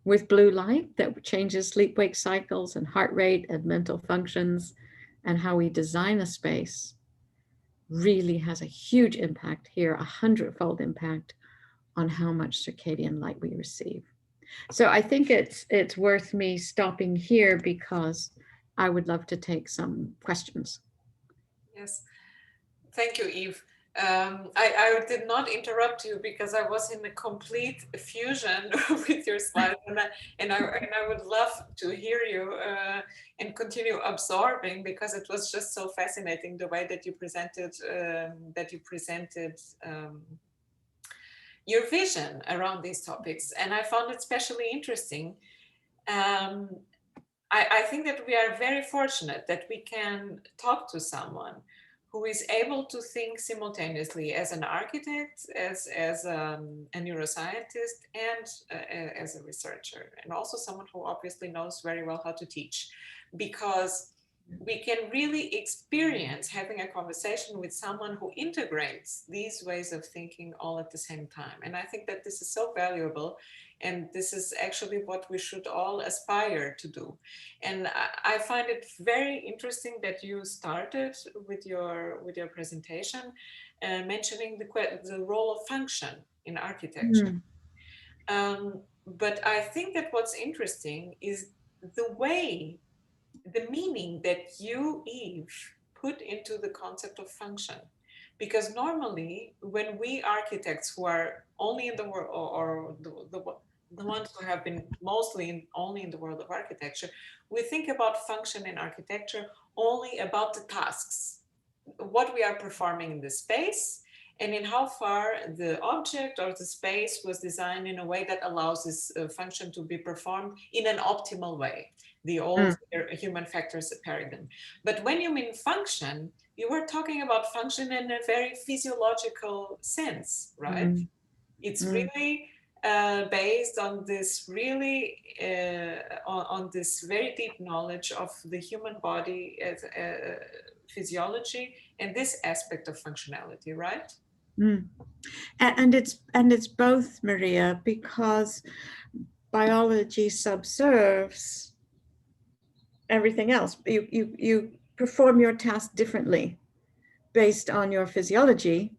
with blue light that changes sleep-wake cycles and heart rate and mental functions, and how we design a space really has a huge impact here, 100-fold impact on how much circadian light we receive. So I think it's worth me stopping here because I would love to take some questions. Yes, thank you, Eve. I did not interrupt you because I was in a complete fusion with your slides, and I would love to hear you and continue absorbing, because it was just so fascinating the way that you presented your vision around these topics, and I found it especially interesting. I think that we are very fortunate that we can talk to someone who is able to think simultaneously as an architect, as a neuroscientist, and as a researcher, and also someone who obviously knows very well how to teach. because we can really experience having a conversation with someone who integrates these ways of thinking all at the same time. And I think that this is so valuable. And this is actually what we should all aspire to do. And I find it very interesting that you started with your presentation mentioning the role of function in architecture. But I think that what's interesting is the meaning that you, Eve, put into the concept of function. Because normally, when we architects who are only in the world, or the ones who have been mostly only in the world of architecture, we think about function in architecture only about the tasks, what we are performing in the space, and in how far the object or the space was designed in a way that allows this function to be performed in an optimal way, the old human factors paradigm. But when you mean function, you were talking about function in a very physiological sense, right? It's really based on this on this very deep knowledge of the human body as physiology and this aspect of functionality, right? And it's both, Maria, because biology subserves everything else. You perform your task differently based on your physiology.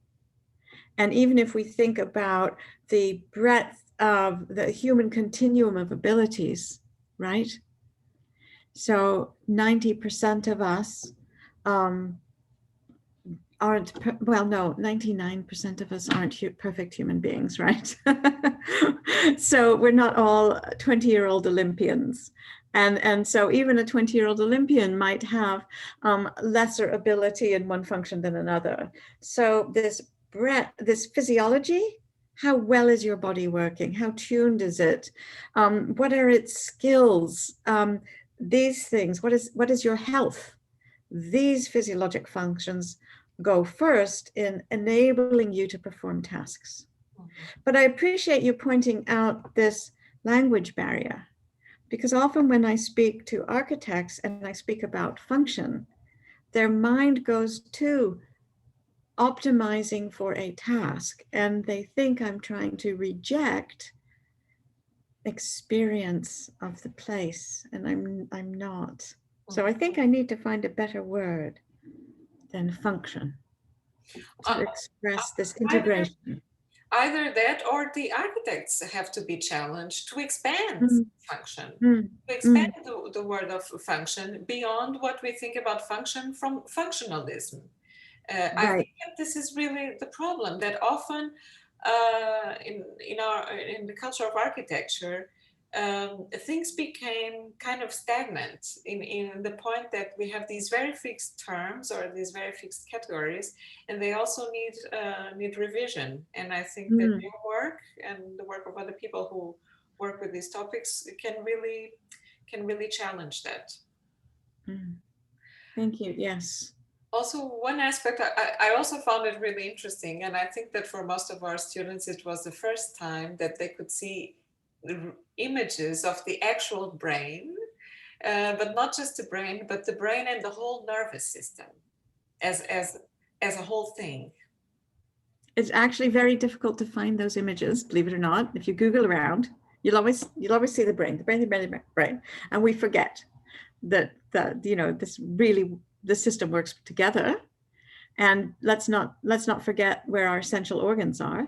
And even if we think about the breadth of the human continuum of abilities, right? So 90% of us aren't, well, no, 99% of us aren't perfect human beings, right? So we're not all 20-year-old Olympians. And so even a 20-year-old Olympian might have lesser ability in one function than another. So this breadth, this physiology, how well is your body working? How tuned is it? What are its skills? These things, what is your health? These physiologic functions go first in enabling you to perform tasks. But I appreciate you pointing out this language barrier, because often when I speak to architects and I speak about function, their mind goes to optimizing for a task, and they think I'm trying to reject experience of the place, and I'm not. So I think I need to find a better word than function to express this integration. Either that, or the architects have to be challenged to expand function, to expand the word of function beyond what we think about function from functionalism. I think that this is really the problem, that often in the culture of architecture, things became kind of stagnant in the point that we have these very fixed terms or these very fixed categories, and they also need revision. And I think that your work and the work of other people who work with these topics can really challenge that. Thank you. Yes. Also, one aspect I also found it really interesting, and I think that for most of our students it was the first time that they could see images of the actual brain, but not just the brain, but the brain and the whole nervous system as a whole thing. It's actually very difficult to find those images, believe it or not. If you Google around, you'll always see the brain, and we forget that the system works together. And let's not forget where our essential organs are,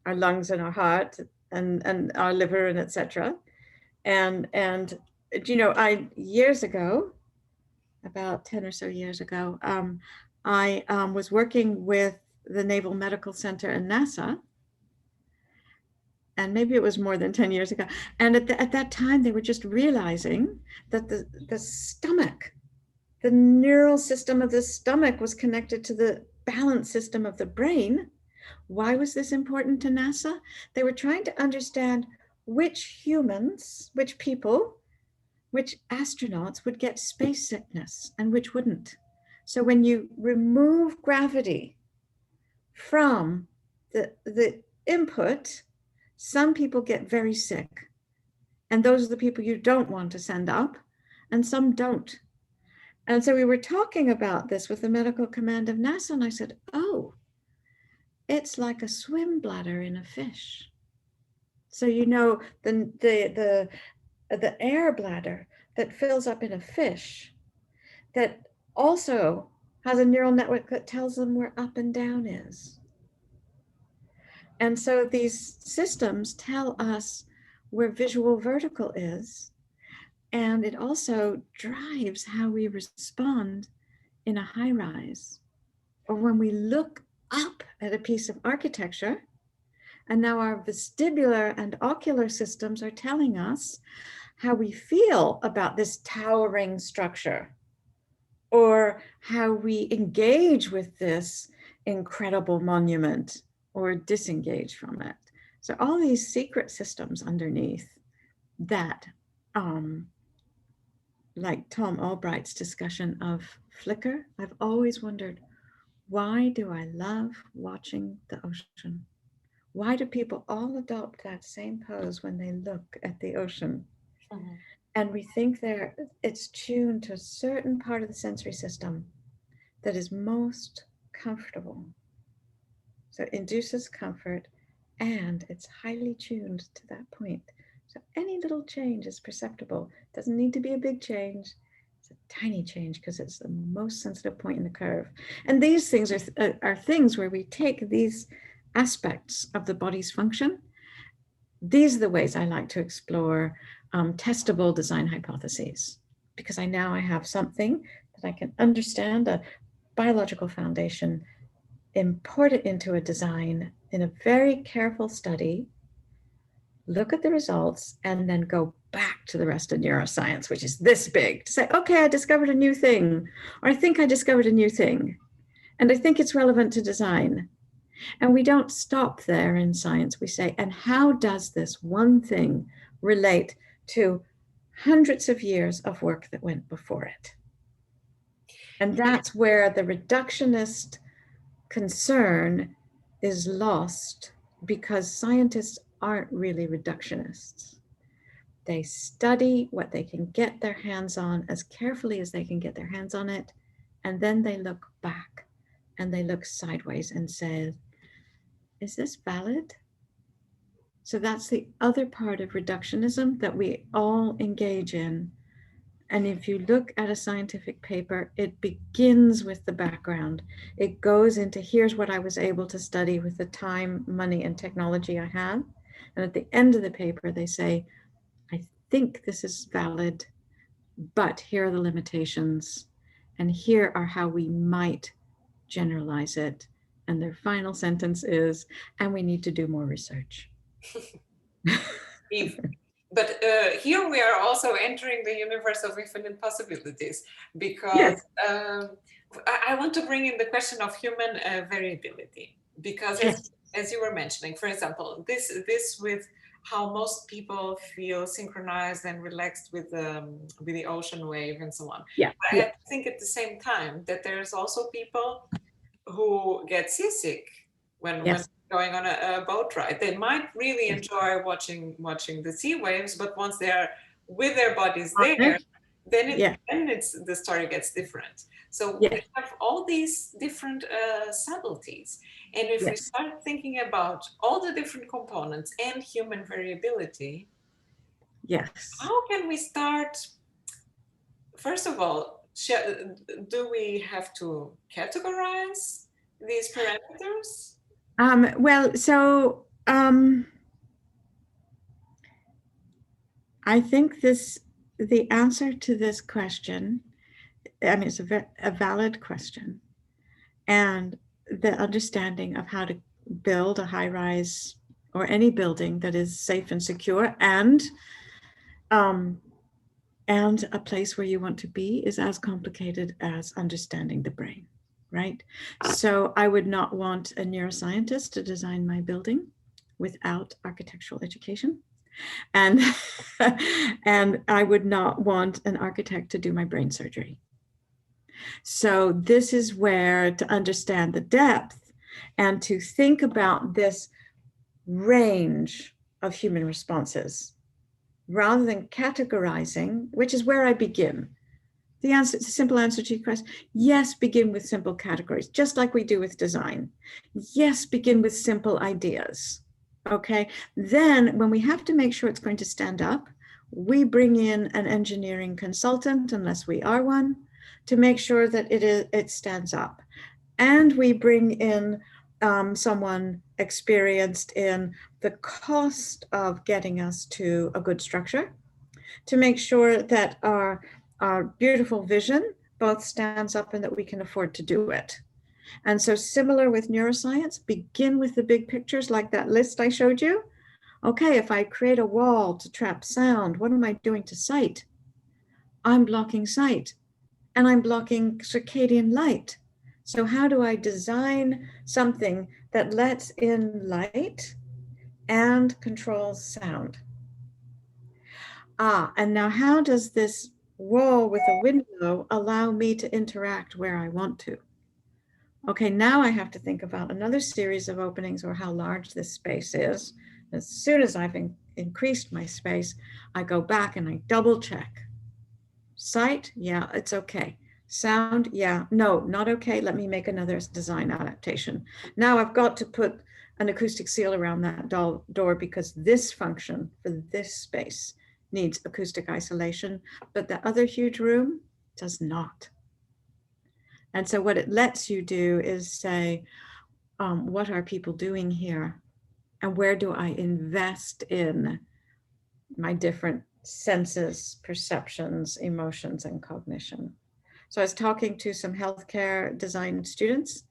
our lungs and our heart and our liver and etc. And I years ago, about 10 or so years ago, I was working with the Naval Medical Center and NASA, and maybe it was more than 10 years ago. And at that time, they were just realizing that the stomach, the neural system of the stomach was connected to the balance system of the brain. Why was this important to NASA? They were trying to understand which humans, which people, which astronauts would get space sickness and which wouldn't. So when you remove gravity from the input, some people get very sick. And those are the people you don't want to send up. and some don't. And so we were talking about this with the medical command of NASA, and I said, oh, it's like a swim bladder in a fish. So the air bladder that fills up in a fish that also has a neural network that tells them where up and down is. And so these systems tell us where visual vertical is, and it also drives how we respond in a high rise, or when we look up at a piece of architecture. And now our vestibular and ocular systems are telling us how we feel about this towering structure, or how we engage with this incredible monument or disengage from it. So all these secret systems underneath that, like Tom Albright's discussion of flicker, I've always wondered, why do I love watching the ocean? Why do people all adopt that same pose when they look at the ocean? Mm-hmm. And we think it's tuned to a certain part of the sensory system that is most comfortable. So it induces comfort, and it's highly tuned to that point. So any little change is perceptible. It doesn't need to be a big change. It's a tiny change because it's the most sensitive point in the curve. And these things are things where we take these aspects of the body's function. These are the ways I like to explore testable design hypotheses, because I have something that I can understand, a biological foundation, import it into a design in a very careful study, look at the results, and then go back to the rest of neuroscience, which is this big, to say, okay, I discovered a new thing, or I think I discovered a new thing, and I think it's relevant to design. And we don't stop there in science. We say, and how does this one thing relate to hundreds of years of work that went before it? And that's where the reductionist concern is lost, because scientists aren't really reductionists. They study what they can get their hands on as carefully as they can get their hands on it, and then they look back and they look sideways and say, is this valid? So that's the other part of reductionism that we all engage in. And if you look at a scientific paper, it begins with the background. It goes into, here's what I was able to study with the time, money, and technology I had. And at the end of the paper, they say, I think this is valid, but here are the limitations. And here are how we might generalize it. And their final sentence is, and we need to do more research. But here we are also entering the universe of infinite possibilities, because yes. I want to bring in the question of human variability, because yes. as you were mentioning, for example, this with how most people feel synchronized and relaxed with the ocean wave and so on. Yeah. But I have to think at the same time that there's also people who get seasick when going on a boat ride. They might really enjoy watching the sea waves, but once they're with their bodies there, then the story gets different. So we have all these different subtleties. And if we start thinking about all the different components and human variability, how can we start? First of all, do we have to categorize these parameters? I think the answer to this question, it's a valid question. And the understanding of how to build a high-rise or any building that is safe and secure and a place where you want to be is as complicated as understanding the brain. Right? So I would not want a neuroscientist to design my building without architectural education. And, and I would not want an architect to do my brain surgery. So this is where, to understand the depth and to think about this range of human responses, rather than categorizing, which is where I begin. The answer, the simple answer to your question, yes, begin with simple categories, just like we do with design. Yes, begin with simple ideas. Okay, then when we have to make sure it's going to stand up, we bring in an engineering consultant, unless we are one, to make sure that it stands up. And we bring in someone experienced in the cost of getting us to a good structure, to make sure that our beautiful vision both stands up and that we can afford to do it. And so similar with neuroscience, begin with the big pictures like that list I showed you. Okay, if I create a wall to trap sound, what am I doing to sight? I'm blocking sight and I'm blocking circadian light. So how do I design something that lets in light and controls sound? And now how does this wall with a window allow me to interact where I want to? Okay, now I have to think about another series of openings or how large this space is. As soon as I've increased my space, I go back and I double check. Sight, yeah, it's okay. Sound, yeah, no, not okay. Let me make another design adaptation. Now I've got to put an acoustic seal around that door because this function for this space needs acoustic isolation, but the other huge room does not. And so what it lets you do is say, what are people doing here? And where do I invest in my different senses, perceptions, emotions, and cognition? So I was talking to some healthcare design students,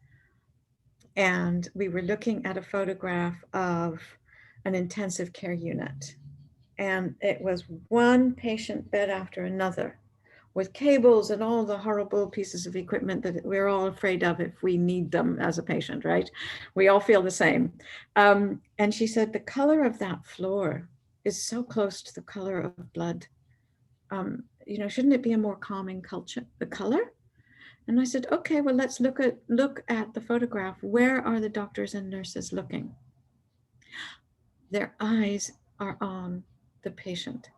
and we were looking at a photograph of an intensive care unit. And it was one patient bed after another, with cables and all the horrible pieces of equipment that we're all afraid of if we need them as a patient, right? We all feel the same. And she said, the color of that floor is so close to the color of blood. Shouldn't it be a more calming color? And I said, okay, well, let's look at the photograph. Where are the doctors and nurses looking? Their eyes are on the patient.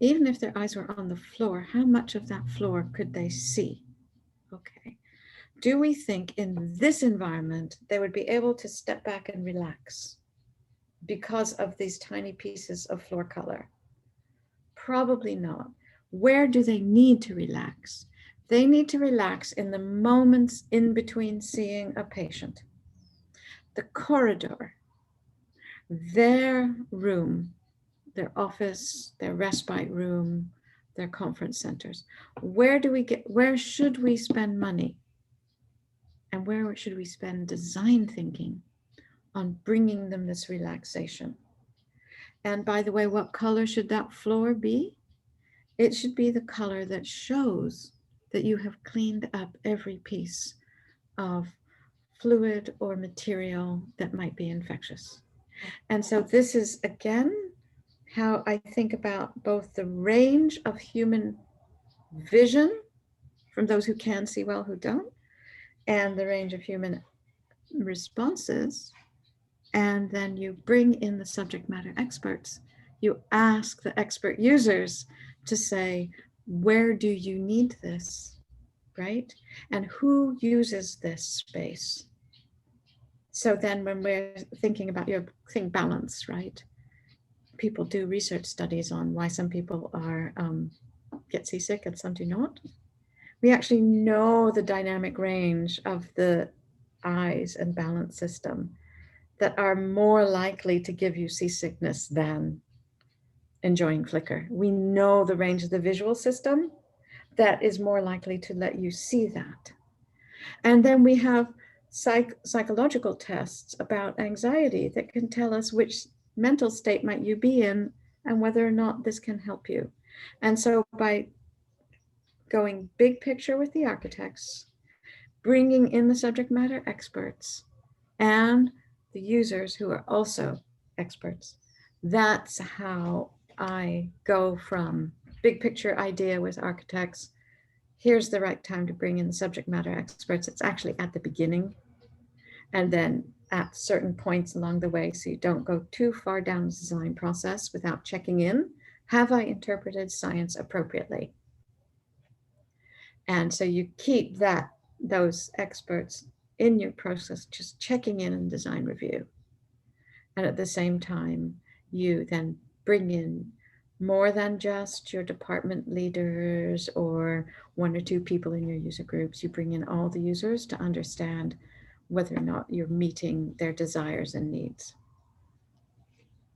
Even if their eyes were on the floor, how much of that floor could they see? Okay. Do we think in this environment, they would be able to step back and relax because of these tiny pieces of floor color? Probably not. Where do they need to relax? They need to relax in the moments in between seeing a patient. The corridor, their room, their office, their respite room, their conference centers. Where should we spend money? And where should we spend design thinking on bringing them this relaxation? And by the way, what color should that floor be? It should be the color that shows that you have cleaned up every piece of fluid or material that might be infectious. And so this is, again, how I think about both the range of human vision from those who can see well, who don't, and the range of human responses. And then you bring in the subject matter experts. You ask the expert users to say, where do you need this, right? And who uses this space? So then when we're thinking about your thing balance, right? People do research studies on why some people are get seasick and some do not. We actually know the dynamic range of the eyes and balance system that are more likely to give you seasickness than enjoying flicker. We know the range of the visual system that is more likely to let you see that. And then we have psychological tests about anxiety that can tell us which mental state might you be in and whether or not this can help you. And so by going big picture with the architects, bringing in the subject matter experts and the users who are also experts, that's how I go from big picture idea with architects. Here's the right time to bring in the subject matter experts. It's actually at the beginning and then at certain points along the way, so you don't go too far down the design process without checking in Have I interpreted science appropriately? And so you keep those experts in your process, just checking in design review. And at the same time, you then bring in more than just your department leaders or one or two people in your user groups. You bring in all the users to understand whether or not you're meeting their desires and needs.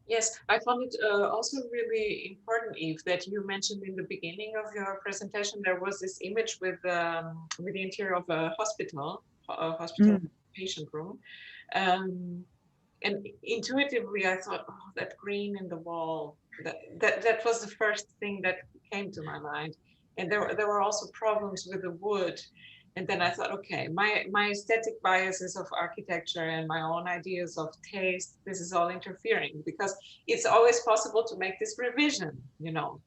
Yes, I found it also really important, Eve, that you mentioned in the beginning of your presentation, there was this image with the interior of a hospital Mm. patient room. Um, and intuitively, I thought, oh, that green in the wall, that was the first thing that came to my mind. And there were also problems with the wood. And then I thought, okay, my aesthetic biases of architecture and my own ideas of taste, this is all interfering, because it's always possible to make this revision, you know.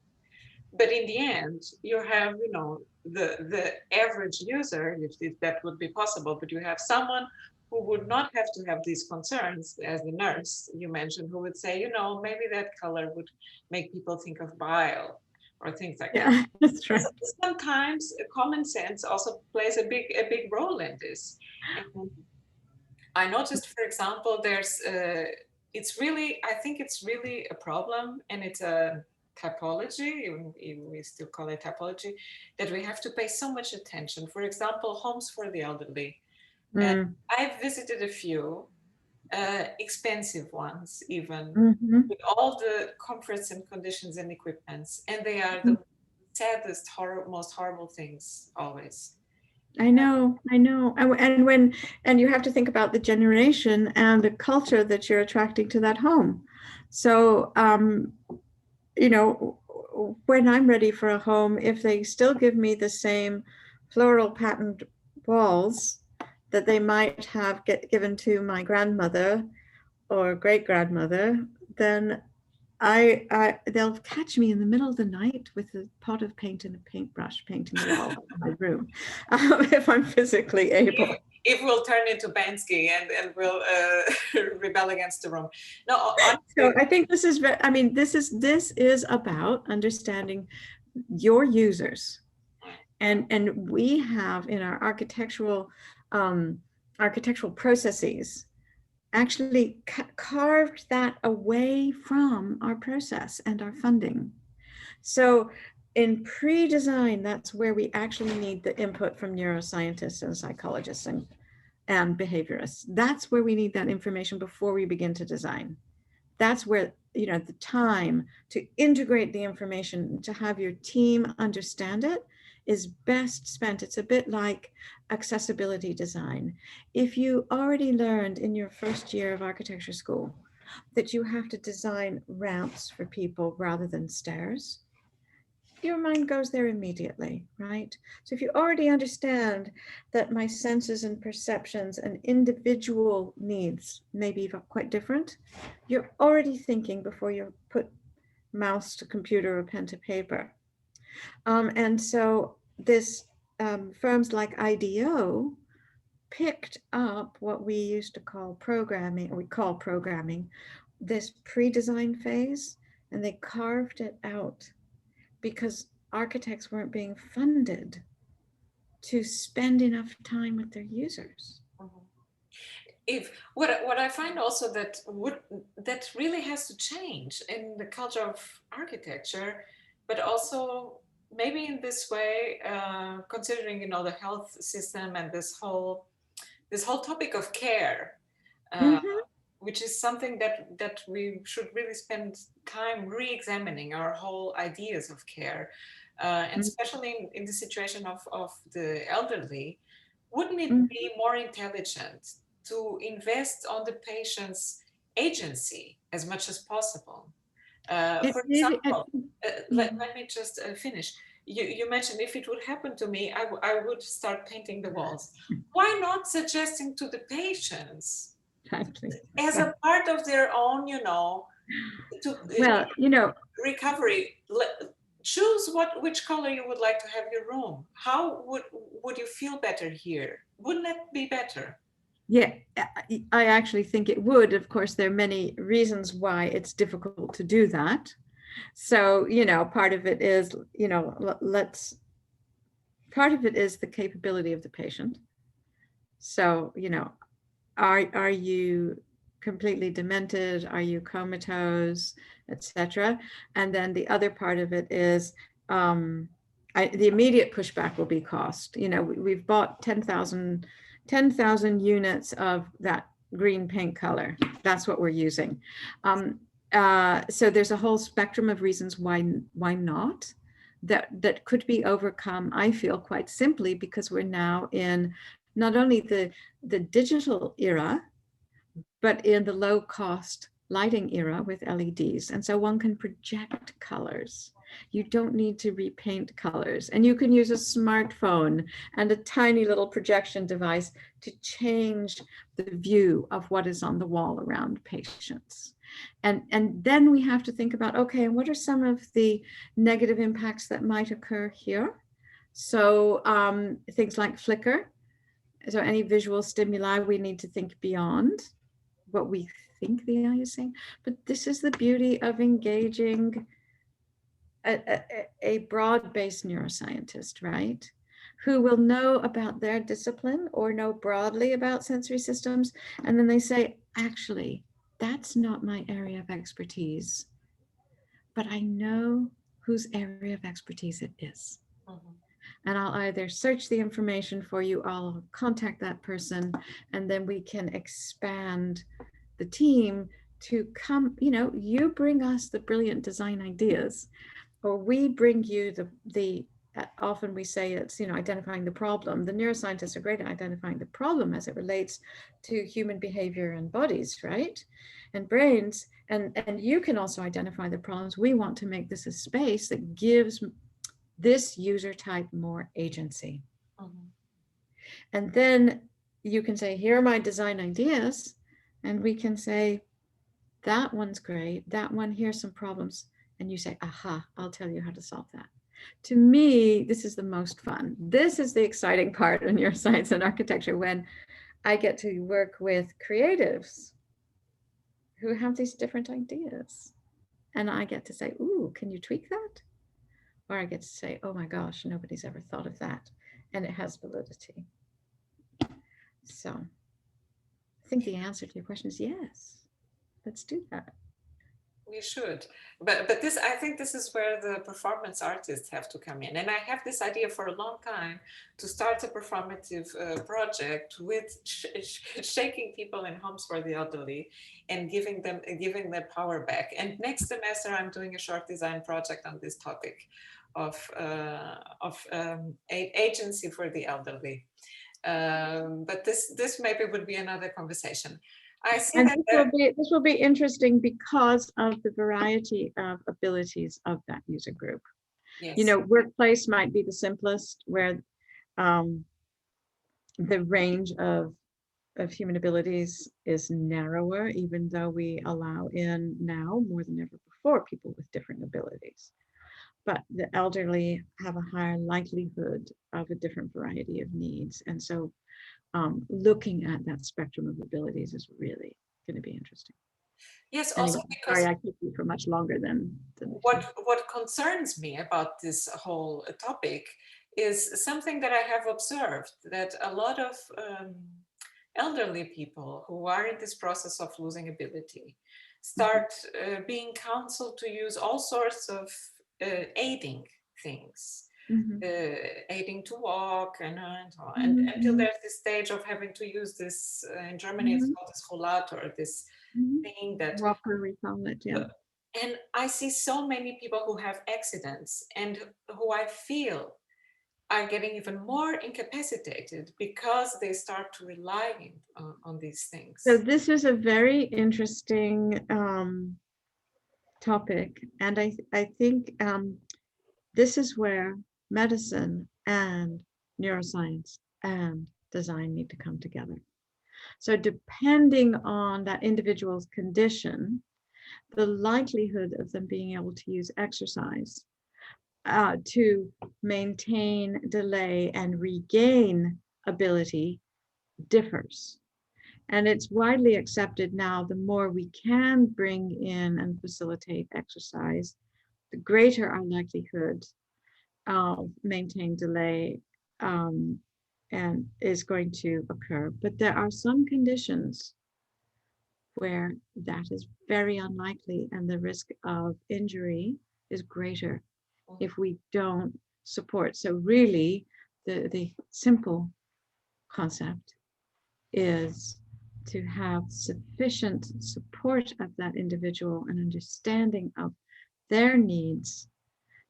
But in the end, you have, you know, the average user, if that would be possible, but you have someone who would not have to have these concerns, as the nurse you mentioned, who would say, you know, maybe that color would make people think of bile or things like that. Yeah, that's right. Sometimes common sense also plays a big role in this. And I noticed, for example, there's I think it's really a problem, and it's a typology, even we still call it typology, that we have to pay so much attention. For example, homes for the elderly. And Mm. I've visited a few, expensive ones even, Mhm. with all the comforts and conditions and equipments, and they are Mhm. the saddest, most horrible things always. I know, I know. And you have to think about the generation and the culture that you're attracting to that home. So, you know, when I'm ready for a home, if they still give me the same floral patterned walls that they might have given to my grandmother or great grandmother, then they'll catch me in the middle of the night with a pot of paint and a paintbrush painting the wall of my room, if I'm physically able. If we'll turn into Bansky and we'll rebel against the Rome. No, So honestly, I think this is about understanding your users, and we have in our architectural processes actually carved that away from our process and our funding. So in pre-design, that's where we actually need the input from neuroscientists and psychologists and behaviorists. That's where we need that information before we begin to design. That's where, you know, the time to integrate the information, to have your team understand it, is best spent. It's a bit like accessibility design. If you already learned in your first year of architecture school that you have to design ramps for people rather than stairs, your mind goes there immediately, right? So if you already understand that my senses and perceptions and individual needs may be quite different, you're already thinking before you put mouse to computer or pen to paper. And so this firms like IDEO picked up what we used to call programming, or we call programming, this pre-design phase, and they carved it out because architects weren't being funded to spend enough time with their users. if what I find also that really has to change in the culture of architecture, but also maybe in this way, considering, you know, the health system and this whole topic of care, uh, Mm-hmm. which is something that we should really spend time re-examining our whole ideas of care, and especially in the situation of the elderly. Wouldn't it Mm-hmm. be more intelligent to invest on the patient's agency as much as possible? It For really, example, let me just finish. You mentioned if it would happen to me, I would start painting the walls. Why not suggesting to the patients exactly. as a part of their own, you know, to Well, you know, recovery, choose which color you would like to have your room. How would you feel better here? Wouldn't that be better? yeah, I actually think it would. Of course, there are many reasons why it's difficult to do that. So, part of it is, part of it is the capability of the patient. So, are you completely demented? Are you comatose, etc.? And then the other part of it is the immediate pushback will be cost. We've bought 10,000 units of that green pink color. That's what we're using. So there's a whole spectrum of reasons why not. That could be overcome, I feel, quite simply because we're now in not only the digital era, but in the low cost lighting era with LEDs. And so one can project colors. You don't need to repaint colors. And you can use a smartphone and a tiny little projection device to change the view of what is on the wall around patients. And then we have to think about, okay, and what are some of the negative impacts that might occur here? So things like flicker. So any visual stimuli, we need to think beyond what we think the eye is saying. But this is the beauty of engaging a broad-based neuroscientist, right? Who will know about their discipline or know broadly about sensory systems. And then they say, actually, that's not my area of expertise, but I know whose area of expertise it is. Mm-hmm. And I'll either search the information for you, I'll contact that person, and then we can expand the team to come, you bring us the brilliant design ideas, or we bring you the often we say it's, identifying the problem. The neuroscientists are great at identifying the problem as it relates to human behavior and bodies, right? And brains. And you can also identify the problems. We want to make this a space that gives this user type more agency. Mm-hmm. And then you can say, here are my design ideas. And we can say, that one's great. That one, here's some problems. And you say, aha, I'll tell you how to solve that. To me, this is the most fun. This is the exciting part of neuroscience and architecture, when I get to work with creatives who have these different ideas. And I get to say, ooh, can you tweak that? Or I get to say, oh my gosh, nobody's ever thought of that. And it has validity. So I think the answer to your question is yes. Let's do that. We should, but this, I think this is where the performance artists have to come in. And I have this idea for a long time to start a performative project with shaking people in homes for the elderly and giving their power back. And next semester, I'm doing a short design project on this topic of agency for the elderly. But this maybe would be another conversation. I see and that this will be interesting because of the variety of abilities of that user group. Yes. Workplace might be the simplest, where the range of human abilities is narrower, even though we allow in now more than ever before people with different abilities. But the elderly have a higher likelihood of a different variety of needs. And so looking at that spectrum of abilities is really going to be interesting. Yes, also because sorry, I keep you for much longer than what concerns me about this whole topic is something that I have observed, that a lot of elderly people who are in this process of losing ability start being counseled to use all sorts of aiding things. Aiding to walk and until there's this stage of having to use this, in Germany it's called this rollator, this thing that walker, we call it, yeah. And I see so many people who have accidents and who I feel are getting even more incapacitated because they start to rely on these things. So this is a very interesting topic, and I think this is where medicine and neuroscience and design need to come together. So depending on that individual's condition, the likelihood of them being able to use exercise to maintain, delay, and regain ability differs. And it's widely accepted now, the more we can bring in and facilitate exercise, the greater our likelihood of maintained delay and is going to occur. But there are some conditions where that is very unlikely and the risk of injury is greater if we don't support. So really, the simple concept is to have sufficient support of that individual and understanding of their needs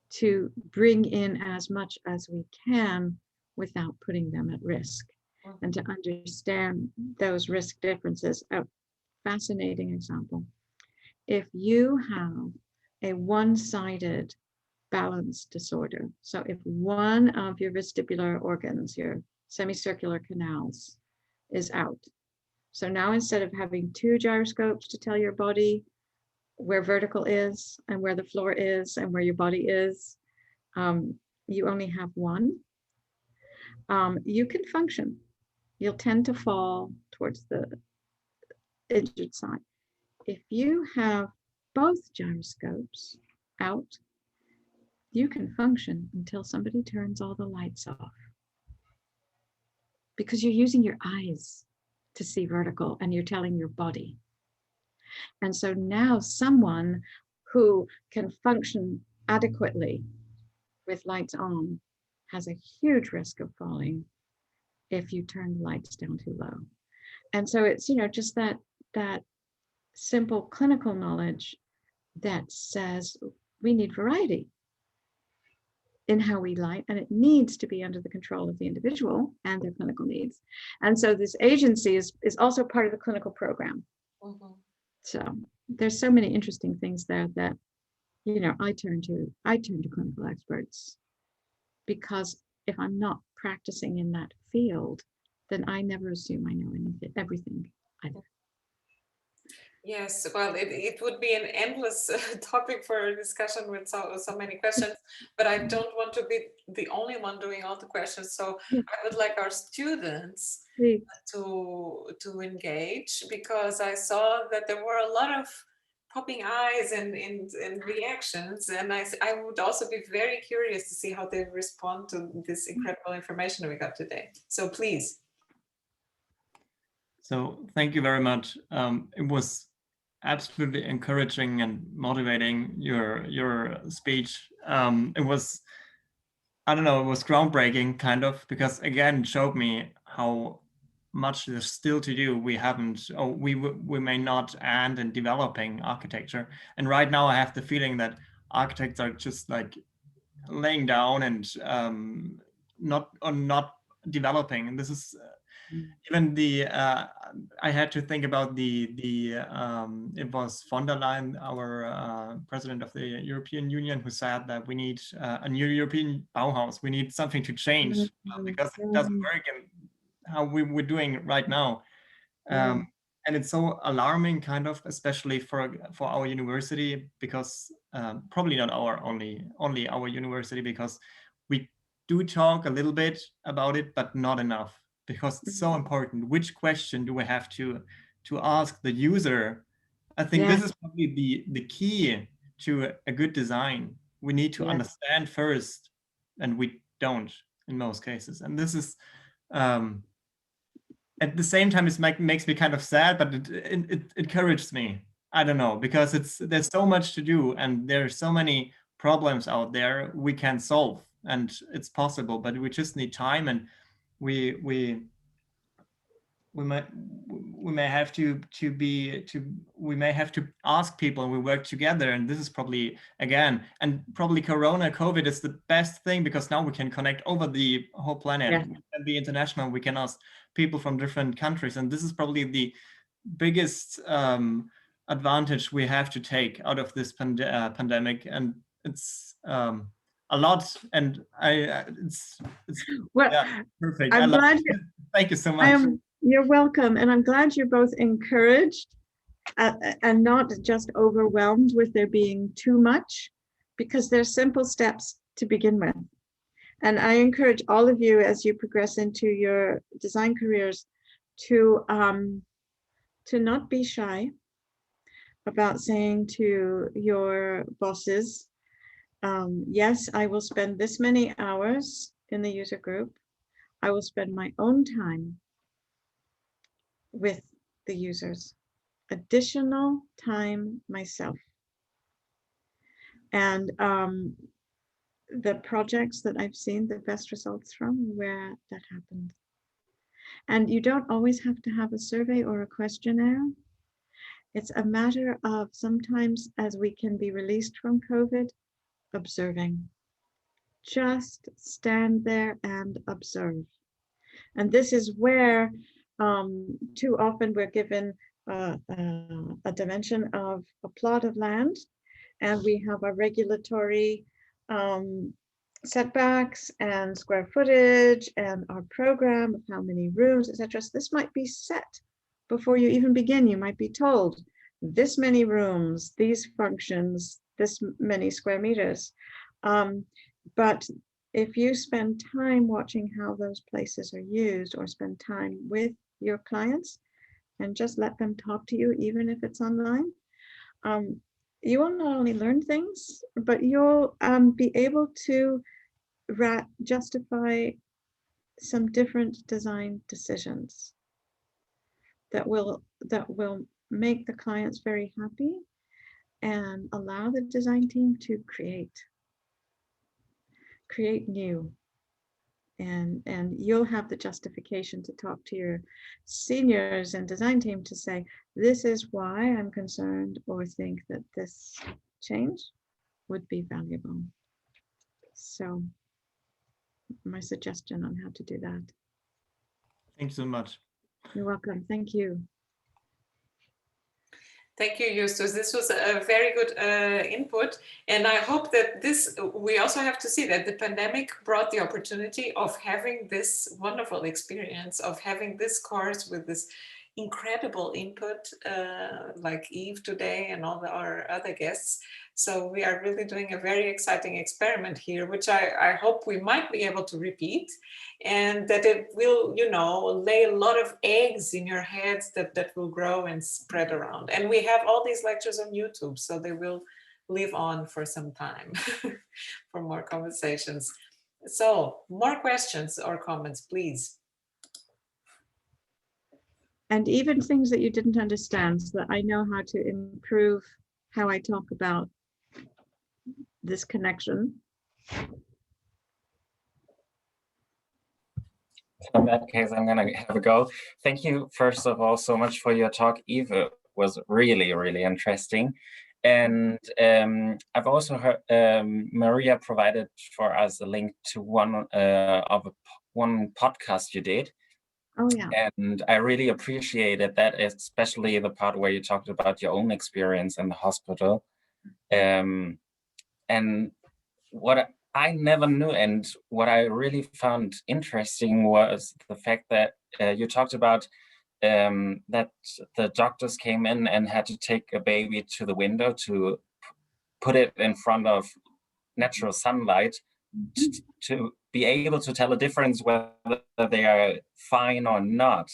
to bring in as much as we can without putting them at risk, and to understand those risk differences. A fascinating example: if you have a one-sided balance disorder, so if one of your vestibular organs, your semicircular canals, is out, so now instead of having two gyroscopes to tell your body where vertical is and where the floor is and where your body is, you only have one. You can function. You'll tend to fall towards the injured side. If you have both gyroscopes out, you can function until somebody turns all the lights off, because you're using your eyes to see vertical and you're telling your body. And so now someone who can function adequately with lights on has a huge risk of falling if you turn the lights down too low. And so it's, just that simple clinical knowledge that says we need variety in how we light, and it needs to be under the control of the individual and their clinical needs. And so this agency is also part of the clinical program. Mm-hmm. So there's so many interesting things there that, I turn to clinical experts, because if I'm not practicing in that field, then I never assume I know everything either. Yes, well, it would be an endless topic for a discussion with so many questions, but I don't want to be the only one doing all the questions. So I would like our students to engage, because I saw that there were a lot of popping eyes and reactions, and I would also be very curious to see how they respond to this incredible information we got today. So please. So thank you very much. It was absolutely encouraging and motivating, your speech. It was, I don't know, it was groundbreaking kind of, because again, it showed me how much there's still to do. We haven't, we may not end in developing architecture. And right now I have the feeling that architects are just like laying down and not developing. And this is even I had to think about it was von der Leyen, our president of the European Union, who said that we need a new European Bauhaus. We need something to change because it doesn't work in how we're doing right now. And it's so alarming, kind of, especially for our university, because probably not only our university, because we do talk a little bit about it, but not enough, because it's so important. Which question do we have to ask the user? I think this is probably the key to a good design. We need to understand first, and we don't in most cases. And this is at the same time, it makes me kind of sad, but it encourages me. I don't know, because there's so much to do, and there's so many problems out there we can solve, and it's possible, but we just need time, and we may have to ask people, and we work together. And this is probably, again, and probably COVID is the best thing, because now we can connect over the whole planet. We can be international. We can ask people from different countries, and this is probably the biggest advantage we have to take out of this pandemic. And it's a lot, and it's perfect. I'm glad thank you so much. You're welcome, and I'm glad you're both encouraged and not just overwhelmed with there being too much, because there's simple steps to begin with. And I encourage all of you, as you progress into your design careers, to not be shy about saying to your bosses Yes, I will spend this many hours in the user group. I will spend my own time with the users, additional time myself. And the projects that I've seen the best results from where that happened. And you don't always have to have a survey or a questionnaire. It's a matter of sometimes, as we can be released from COVID, observing. Just stand there and observe. And this is where too often we're given a dimension of a plot of land, and we have our regulatory setbacks and square footage and our program of how many rooms, etc. So this might be set before you even begin. You might be told this many rooms, these functions, this many square meters. But if you spend time watching how those places are used, or spend time with your clients and just let them talk to you, even if it's online, you will not only learn things, but you'll be able to justify some different design decisions that will make the clients very happy and allow the design team to create new. And you'll have the justification to talk to your seniors and design team to say, this is why I'm concerned or think that this change would be valuable. So my suggestion on how to do that. Thank you so much. You're welcome. Thank you. Thank you, Justus. This was a very good input. And I hope that we also have to see that the pandemic brought the opportunity of having this wonderful experience, of having this course with this incredible input, like Eve today and all our other guests. So we are really doing a very exciting experiment here, which I hope we might be able to repeat, and that it will, lay a lot of eggs in your heads that will grow and spread around. And we have all these lectures on YouTube, so they will live on for some time for more conversations. So more questions or comments, please. And even things that you didn't understand, so that I know how to improve how I talk about this connection. In that case, I'm going to have a go. Thank you, first of all, so much for your talk, Eve. It was really, really interesting. And I've also heard Maria provided for us a link to one podcast you did. Oh, yeah. And I really appreciated that, especially the part where you talked about your own experience in the hospital. And what I never knew, and what I really found interesting, was the fact that you talked about that the doctors came in and had to take a baby to the window to put it in front of natural sunlight to be able to tell a difference whether they are fine or not.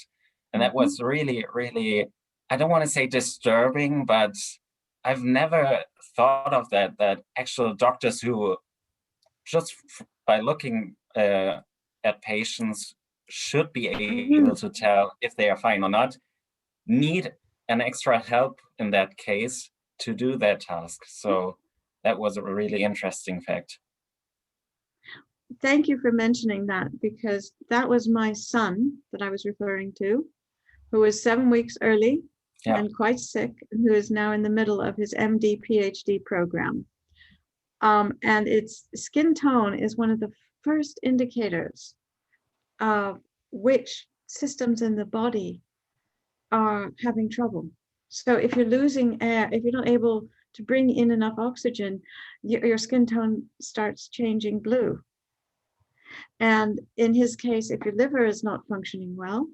And that was really, really, I don't want to say disturbing, but I've never thought of that actual doctors who, just by looking at patients, should be able to tell if they are fine or not, need an extra help in that case to do that task. So that was a really interesting fact. Thank you for mentioning that, because that was my son that I was referring to, who was 7 weeks early and quite sick, and who is now in the middle of his MD PhD program. And its skin tone is one of the first indicators of which systems in the body are having trouble. So if you're losing air, if you're not able to bring in enough oxygen, your skin tone starts changing blue. And in his case, if your liver is not functioning well,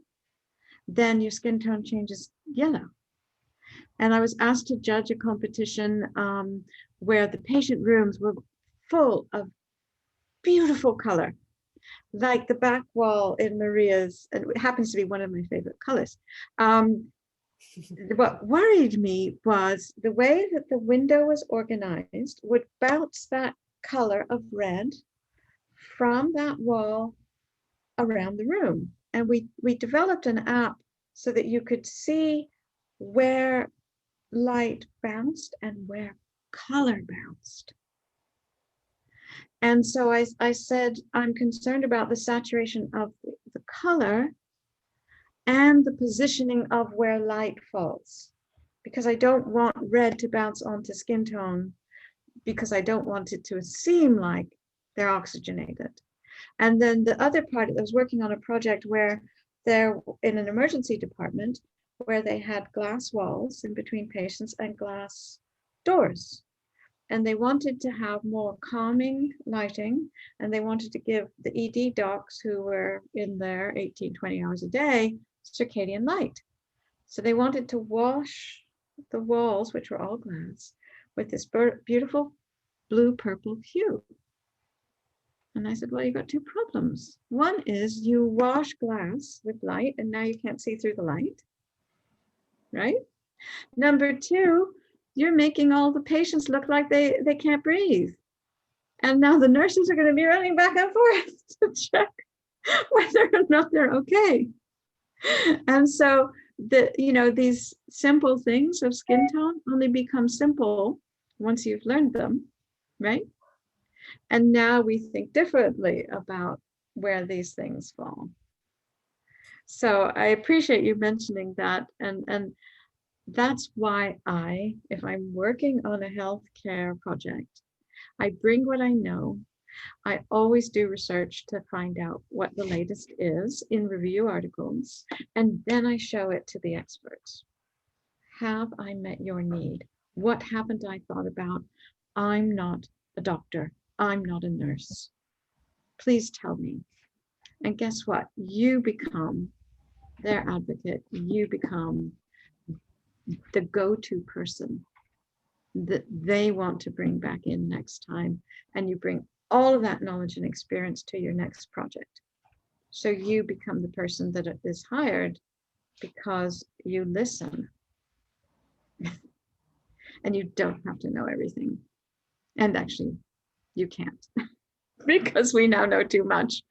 then your skin tone changes yellow. And I was asked to judge a competition where the patient rooms were full of beautiful color, like the back wall in Maria's, and it happens to be one of my favorite colors. What worried me was the way that the window was organized would bounce that color of red from that wall around the room. And we developed an app so that you could see where light bounced and where color bounced. And so I said, I'm concerned about the saturation of the color and the positioning of where light falls, because I don't want red to bounce onto skin tone, because I don't want it to seem like they're oxygenated. And then the other part, I was working on a project where they're in an emergency department where they had glass walls in between patients and glass doors. And they wanted to have more calming lighting, and they wanted to give the ED docs who were in there 18, 20 hours a day, circadian light. So they wanted to wash the walls, which were all glass, with this beautiful blue-purple hue. And I said, well, you've got two problems. One is you wash glass with light, and now you can't see through the light, right? Number two, you're making all the patients look like they can't breathe. And now the nurses are going to be running back and forth to check whether or not they're okay. And so these simple things of skin tone only become simple once you've learned them, right? And now we think differently about where these things fall. So I appreciate you mentioning that. And that's why if I'm working on a healthcare project, I bring what I know. I always do research to find out what the latest is in review articles, and then I show it to the experts. Have I met your need? What haven't I thought about? I'm not a doctor. I'm not a nurse. Please tell me. And guess what? You become their advocate. You become the go-to person that they want to bring back in next time. And you bring all of that knowledge and experience to your next project. So you become the person that is hired because you listen. And you don't have to know everything. And actually, you can't, because we now know too much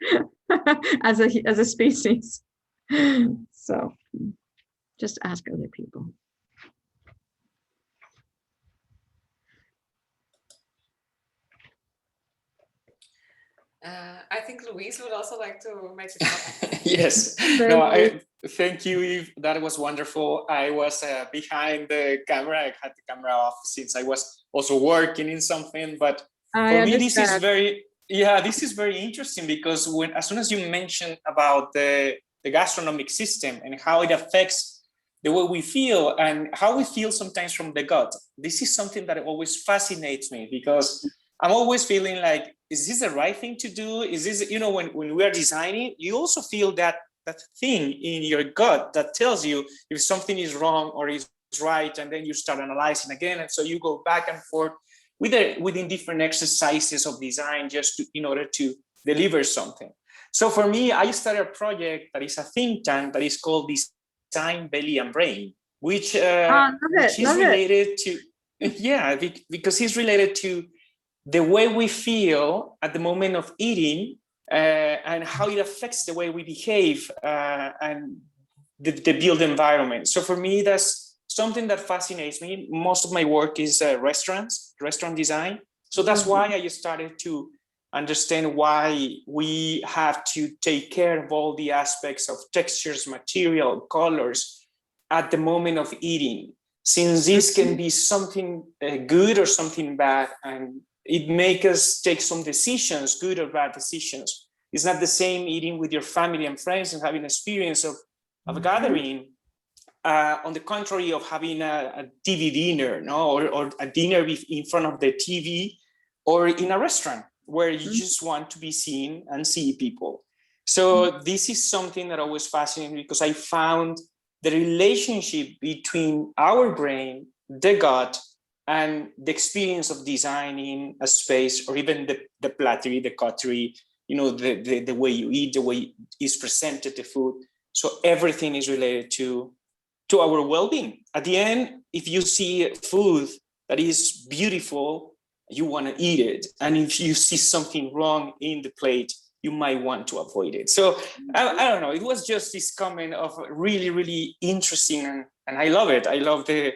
as a species. So just ask other people. I think Louise would also like to make a comment. Yes. No, I thank you, Eve. That was wonderful. I was behind the camera. I had the camera off since I was also working in something. But for me, this is very interesting, because as soon as you mentioned about the gastronomic system and how it affects the way we feel and how we feel sometimes from the gut, this is something that always fascinates me, because I'm always feeling like, is this the right thing to do? Is this, when we are designing, you also feel that thing in your gut that tells you if something is wrong or is right, and then you start analyzing again. And so you go back and forth within different exercises of design just in order to deliver something. So for me, I started a project that is a think tank that is called Design Belly and Brain, which is related to, because it's related to the way we feel at the moment of eating and how it affects the way we behave and the built environment. So for me, that's something that fascinates me. Most of my work is restaurant design. So that's why I started to understand why we have to take care of all the aspects of textures, material, colors at the moment of eating, since this can be something good or something bad, and it makes us take some decisions, good or bad decisions. It's not the same eating with your family and friends and having an experience of a gathering, on the contrary of having a TV dinner, or a dinner in front of the TV, or in a restaurant where you just want to be seen and see people. So this is something that always fascinates me, because I found the relationship between our brain, the gut, and the experience of designing a space, or even the plattery, the cutlery, the way you eat, the way it's presented, the food. So everything is related to our well-being. At the end, if you see food that is beautiful you want to eat it. And if you see something wrong in the plate, you might want to avoid it. So I don't know, it was just this comment of really, really interesting, and I love it. I love the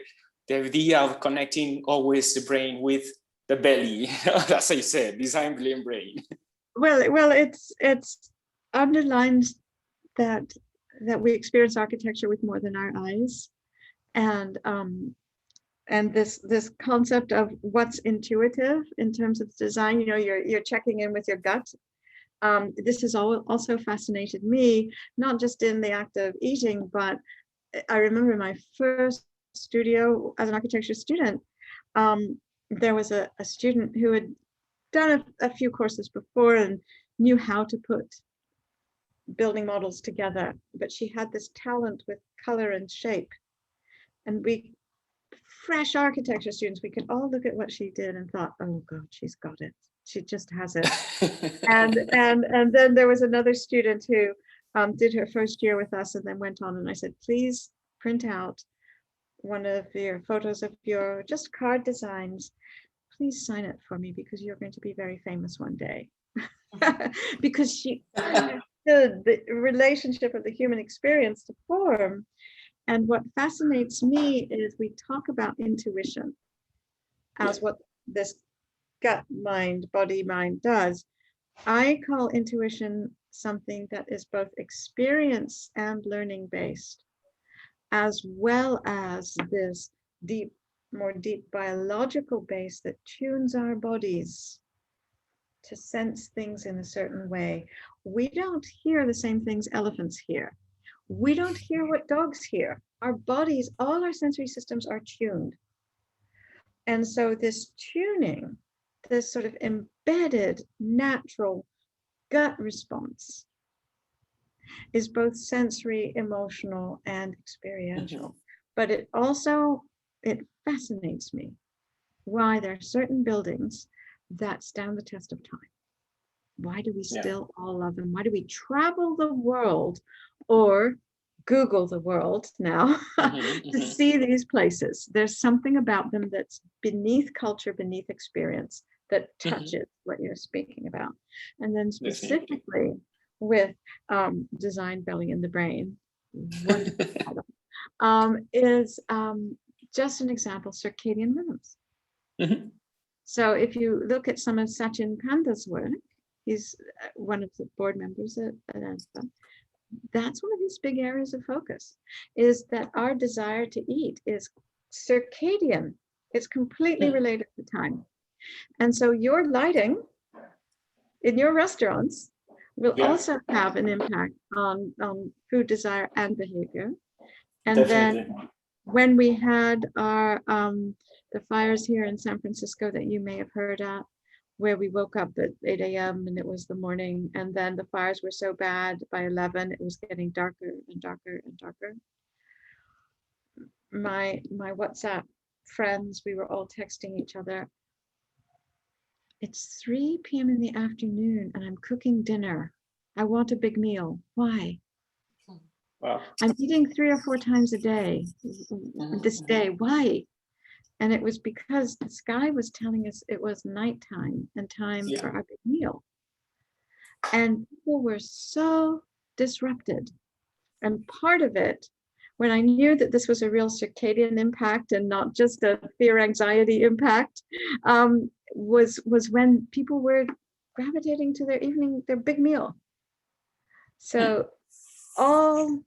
idea of connecting always the brain with the belly, as I said, design brain. Well, it's underlines that we experience architecture with more than our eyes, and this concept of what's intuitive in terms of design. You know, you're checking in with your gut. This has also fascinated me, not just in the act of eating, but I remember my first studio as an architecture student. There was a student who had done a few courses before and knew how to put building models together, but she had this talent with color and shape. And we, fresh architecture students, we could all look at what she did and thought, oh God, she's got it. She just has it. and then there was another student who did her first year with us and then went on, and I said, please print out one of your photos of your just card designs. Please sign it for me, because you're going to be very famous one day. Because she understood the relationship of the human experience to form. And what fascinates me is we talk about intuition as what this gut mind, body mind does. I call intuition something that is both experience and learning based, as well as this more deep biological base that tunes our bodies to sense things in a certain way. We don't hear the same things elephants hear. We don't hear what dogs hear. Our bodies, all our sensory systems are tuned. And so this tuning, this sort of embedded natural gut response, is both sensory, emotional, and experiential. But it fascinates me why there are certain buildings that stand the test of time. Why do we still all love them? Why do we travel the world or Google the world now to see these places? There's something about them that's beneath culture, beneath experience, that touches what you're speaking about. And then specifically with Design Belly in the Brain, wonderful title, is just an example, circadian rhythms. So if you look at some of Sachin Panda's work, he's one of the board members at ANSA. That's one of his big areas of focus, is that our desire to eat is circadian. It's completely related to time. And so your lighting in your restaurants will also have an impact on food desire and behavior. And Definitely. then when we had our the fires here in San Francisco that you may have heard at, where we woke up at 8 a.m. and it was the morning, and then the fires were so bad by 11 it was getting darker and darker and darker. My WhatsApp friends, we were all texting each other. It's 3 p.m. in the afternoon and I'm cooking dinner. I want a big meal. Why? Wow. I'm eating 3 or 4 times a day this day. Why? And it was because the sky was telling us it was nighttime and time for our big meal. And people were so disrupted. And part of it, when I knew that this was a real circadian impact and not just a fear anxiety impact, was when people were gravitating to their big meal. So all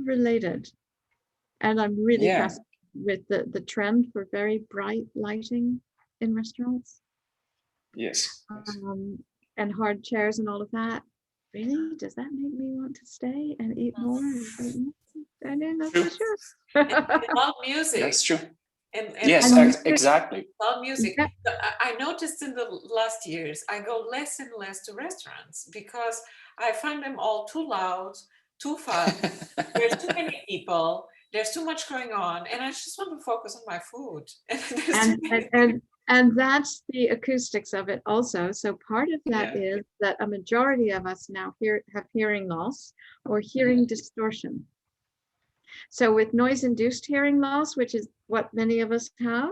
related. And I'm really fascinated with the trend for very bright lighting in restaurants. Yes. And hard chairs and all of that. Really? Does that make me want to stay and eat more? I don't know for sure. And loud music. That's true. And yes, exactly. Loud music. Yeah. I noticed in the last years, I go less and less to restaurants because I find them all too loud, too fast. There's too many people. There's too much going on, and I just want to focus on my food. And that's the acoustics of it also. So part of that is that a majority of us now have hearing loss or hearing distortion. So with noise-induced hearing loss, which is what many of us have,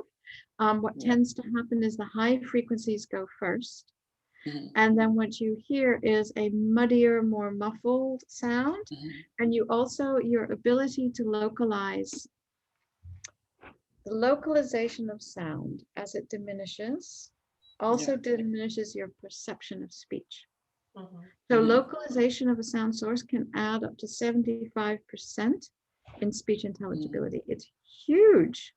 what tends to happen is the high frequencies go first. And then what you hear is a muddier, more muffled sound. And you also, your ability to localize, the localization of sound as it diminishes also diminishes your perception of speech. So localization of a sound source can add up to 75% in speech intelligibility. It's huge.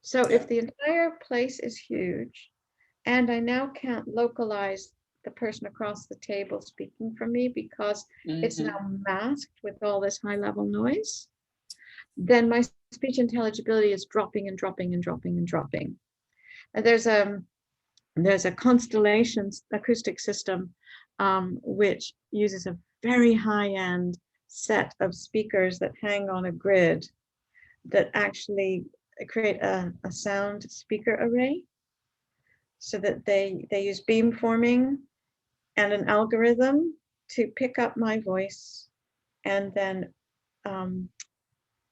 So if the entire place is huge, and I now can't localize the person across the table speaking from me because it's now masked with all this high level noise, then my speech intelligibility is dropping and dropping and dropping and dropping. And there's a Constellation acoustic system which uses a very high-end set of speakers that hang on a grid that actually create a sound speaker array, so that they use beamforming and an algorithm to pick up my voice and then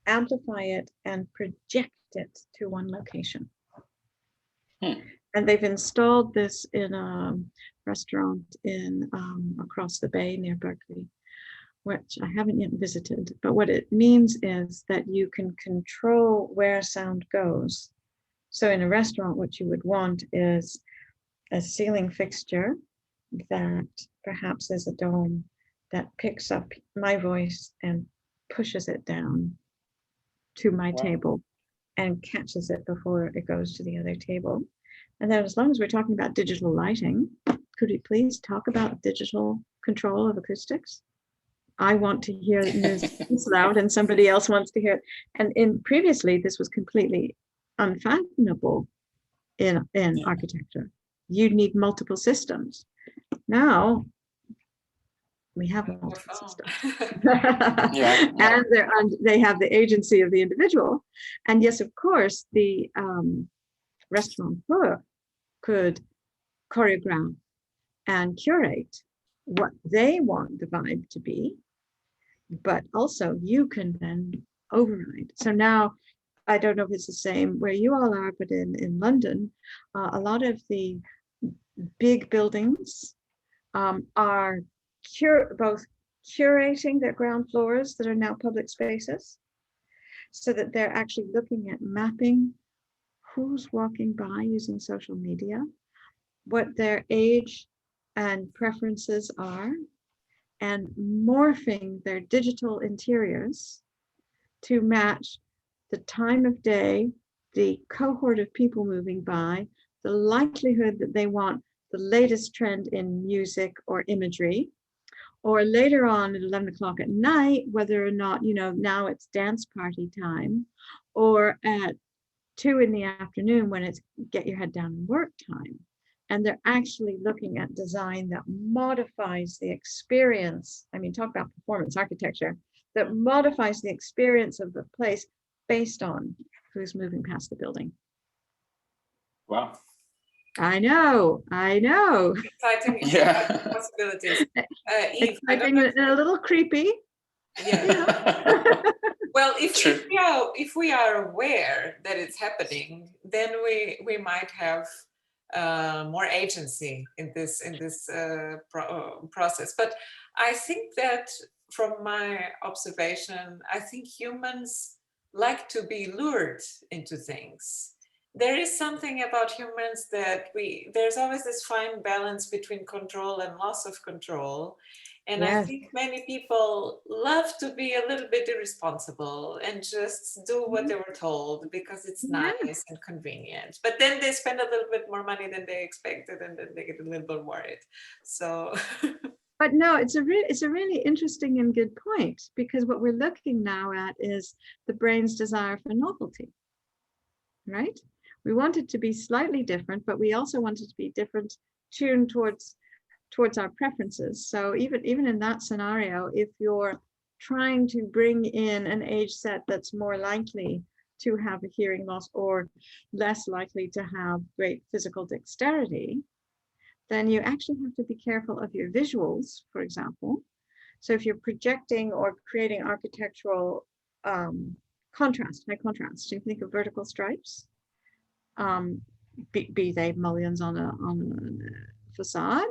amplify it and project it to one location. And they've installed this in a restaurant in across the bay near Berkeley, which I haven't yet visited. But what it means is that you can control where sound goes. So in a restaurant, what you would want is a ceiling fixture that perhaps is a dome that picks up my voice and pushes it down to my table and catches it before it goes to the other table. And then as long as we're talking about digital lighting, could we please talk about digital control of acoustics? I want to hear this loud and somebody else wants to hear it. And previously, this was completely unfathomable in architecture. You'd need multiple systems. Now, we have multiple systems. And they have the agency of the individual. And yes, of course, the restaurateur could choreograph and curate what they want the vibe to be, but also you can then override. So now, I don't know if it's the same where you all are, but in London, a lot of the big buildings are both curating their ground floors that are now public spaces, so that they're actually looking at mapping who's walking by using social media, what their age and preferences are, and morphing their digital interiors to match the time of day, the cohort of people moving by, the likelihood that they want the latest trend in music or imagery, or later on at 11 o'clock at night, whether or not, now it's dance party time, or at 2 in the afternoon when it's get your head down and work time. And they're actually looking at design that modifies the experience. I mean, talk about performance architecture, that modifies the experience of the place based on who's moving past the building. Wow. I know. Exciting possibilities. Eve, exciting and a little creepy. Yeah. Well, if we are aware that it's happening, then we might have more agency in this process. But I think that from my observation, I think humans like to be lured into things. There is something about humans that there's always this fine balance between control and loss of control. And yes. I think many people love to be a little bit irresponsible and just do what they were told because it's nice and convenient. But then they spend a little bit more money than they expected, and then they get a little bit worried. So, but no, it's a really interesting and good point, because what we're looking now at is the brain's desire for novelty, right? We want it to be slightly different, but we also want it to be different, tuned towards our preferences. So even in that scenario, if you're trying to bring in an age set that's more likely to have a hearing loss or less likely to have great physical dexterity, then you actually have to be careful of your visuals, for example. So if you're projecting or creating architectural contrast, high contrast, you think of vertical stripes. be they mullions on a facade,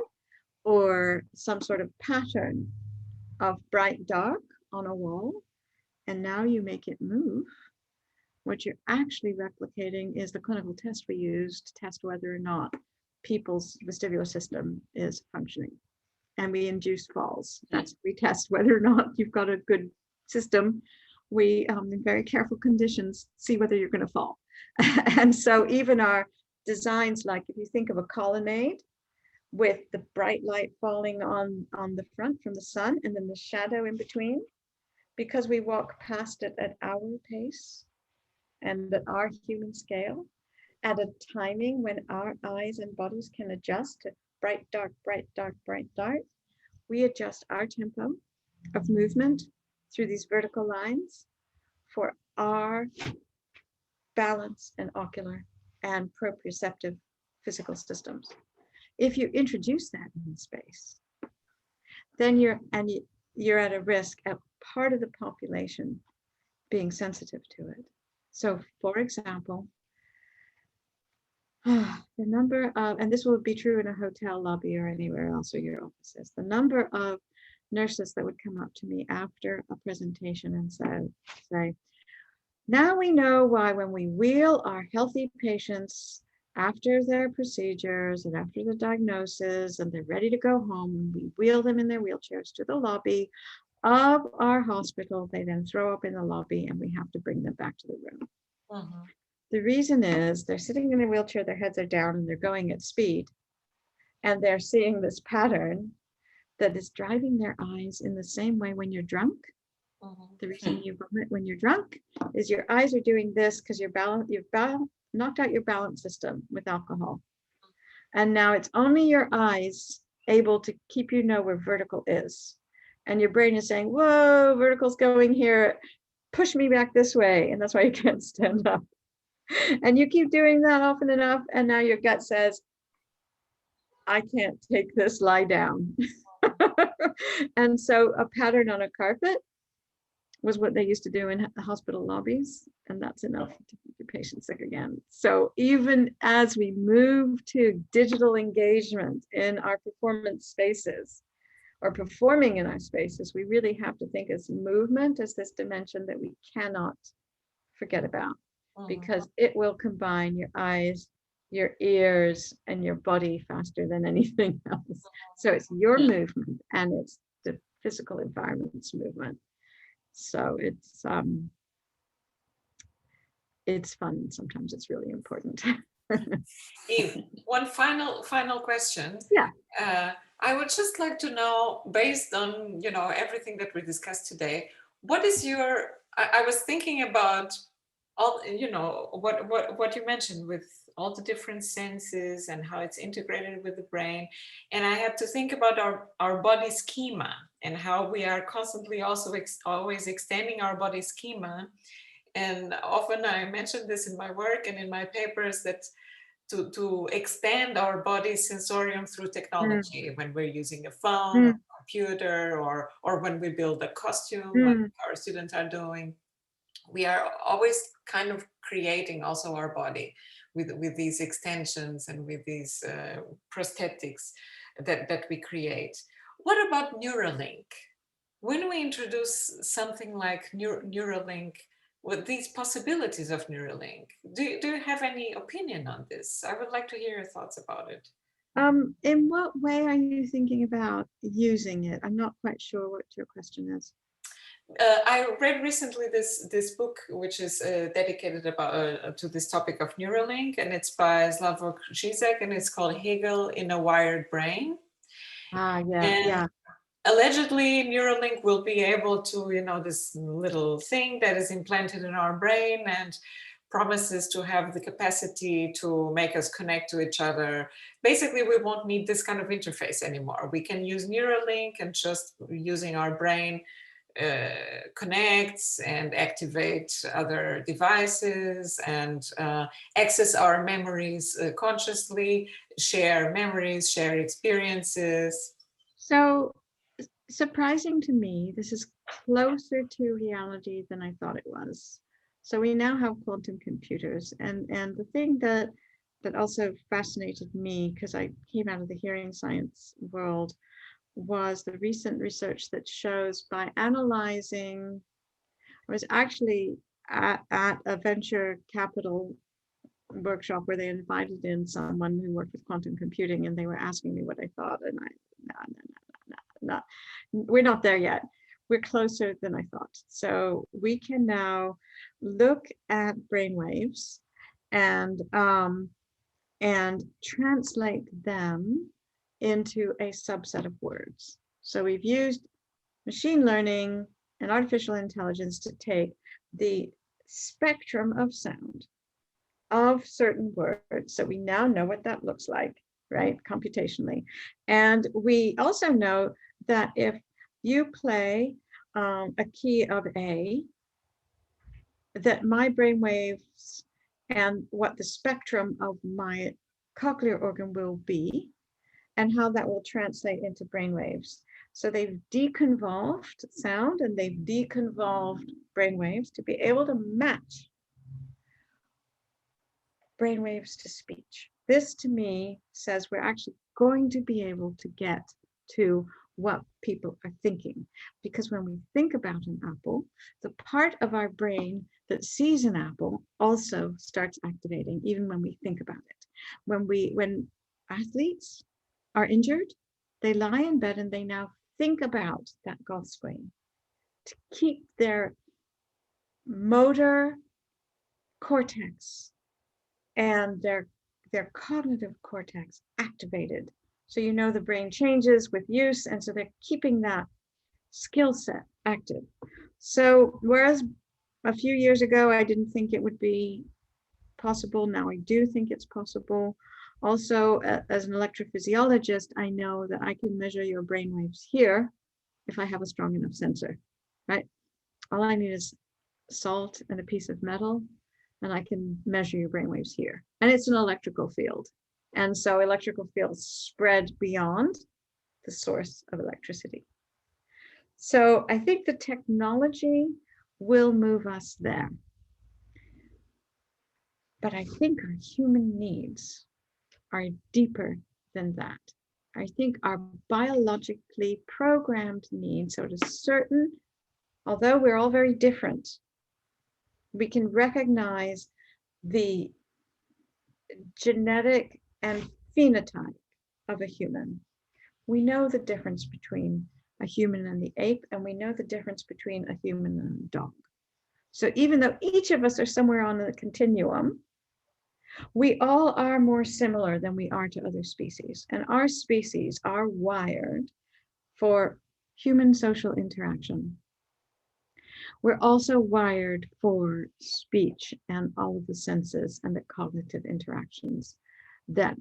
or some sort of pattern of bright dark on a wall, and now you make it move. What you're actually replicating is the clinical test we use to test whether or not people's vestibular system is functioning. And we induce falls. That's we test whether or not you've got a good system. We, in very careful conditions, see whether you're going to fall. And so even our designs, like if you think of a colonnade with the bright light falling on the front from the sun and then the shadow in between, because we walk past it at our pace and at our human scale, at a timing when our eyes and bodies can adjust to bright, dark, bright, dark, bright, dark, we adjust our tempo of movement through these vertical lines for our balance and ocular and proprioceptive physical systems. If you introduce that in space, then you're at a risk of part of the population being sensitive to it. So, for example, the number of, and this will be true in a hotel lobby or anywhere else or your offices, the number of nurses that would come up to me after a presentation and say, now we know why when we wheel our healthy patients after their procedures and after the diagnosis and they're ready to go home, we wheel them in their wheelchairs to the lobby of our hospital, they then throw up in the lobby and we have to bring them back to the room. Uh-huh. The reason is they're sitting in a wheelchair, their heads are down and they're going at speed. And they're seeing this pattern that is driving their eyes in the same way when you're drunk. Uh-huh. The reason you vomit when you're drunk is your eyes are doing this because you've knocked out your balance system with alcohol. And now it's only your eyes able to keep you know where vertical is. And your brain is saying, whoa, vertical's going here, push me back this way. And that's why you can't stand up. And you keep doing that often enough. And now your gut says, I can't take this, lie down. And so a pattern on a carpet was what they used to do in hospital lobbies. And that's enough to keep your patient sick again. So even as we move to digital engagement in our performance spaces, or performing in our spaces, we really have to think as movement as this dimension that we cannot forget about, because it will combine your eyes, your ears, and your body faster than anything else. So it's your movement and it's the physical environment's movement. So it's fun. Sometimes it's really important. Eve, one final question. Yeah. I would just like to know, based on everything that we discussed today, what is your? I was thinking about all what you mentioned with all the different senses and how it's integrated with the brain, and I had to think about our body schema and how we are constantly also always extending our body schema, and often I mentioned this in my work and in my papers that. To expand our body sensorium through technology when we're using a phone or computer or when we build a costume like our students are doing. We are always kind of creating also our body with these extensions and with these prosthetics that we create. What about Neuralink? When we introduce something like Neuralink, with these possibilities of Neuralink, do you have any opinion on this? I would like to hear your thoughts about it. In what way are you thinking about using it? I'm not quite sure what your question is. I read recently this book, which is dedicated to this topic of Neuralink, and it's by Slavoj Žižek, and it's called Hegel in a Wired Brain. Yeah. Allegedly, Neuralink will be able to, this little thing that is implanted in our brain and promises to have the capacity to make us connect to each other. Basically, we won't need this kind of interface anymore. We can use Neuralink and just using our brain connects and activate other devices and access our memories consciously, share memories, share experiences. So, surprising to me, this is closer to reality than I thought it was. So we now have quantum computers, and the thing that also fascinated me, because I came out of the hearing science world, was the recent research that shows by analyzing, I was actually at a venture capital workshop where they invited in someone who worked with quantum computing, and they were asking me what I thought, and no, we're not there yet. We're closer than I thought. So we can now look at brainwaves and translate them into a subset of words. So we've used machine learning and artificial intelligence to take the spectrum of sound of certain words. So we now know what that looks like, right, computationally. And we also know that if you play a key of A, that my brain waves and what the spectrum of my cochlear organ will be, and how that will translate into brain waves. So they've deconvolved sound and they've deconvolved brain waves to be able to match brain waves to speech. This to me says we're actually going to be able to get to what people are thinking. Because when we think about an apple, the part of our brain that sees an apple also starts activating, even when we think about it. When athletes are injured, they lie in bed and they now think about that golf swing to keep their motor cortex and their cognitive cortex activated. So you know the brain changes with use, and so they're keeping that skill set active. So whereas a few years ago I didn't think it would be possible, now I do think it's possible. Also, as an electrophysiologist, I know that I can measure your brain waves here if I have a strong enough sensor, right? All I need is salt and a piece of metal, and I can measure your brain waves here. And it's an electrical field. And so electrical fields spread beyond the source of electricity. So I think the technology will move us there. But I think our human needs are deeper than that. I think our biologically programmed needs are certain, although we're all very different, we can recognize the genetic and phenotype of a human. We know the difference between a human and the ape, and we know the difference between a human and a dog. So even though each of us are somewhere on the continuum, we all are more similar than we are to other species. And our species are wired for human social interaction. We're also wired for speech and all of the senses and the cognitive interactions that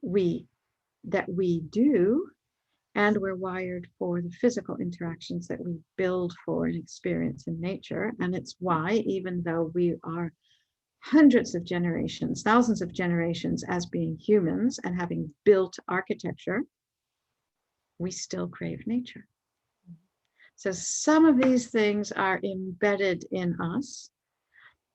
we do. And we're wired for the physical interactions that we build for and experience in nature. And it's why, even though we are hundreds of generations, thousands of generations as being humans and having built architecture, we still crave nature. So some of these things are embedded in us,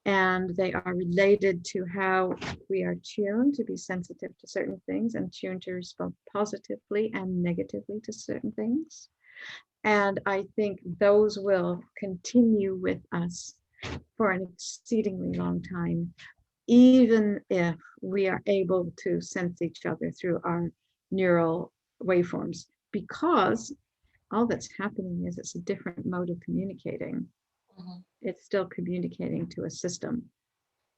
and they are related to how we are tuned to be sensitive to certain things and tuned to respond positively and negatively to certain things. And I think those will continue with us for an exceedingly long time, even if we are able to sense each other through our neural waveforms, because all that's happening is it's a different mode of communicating. It's still communicating to a system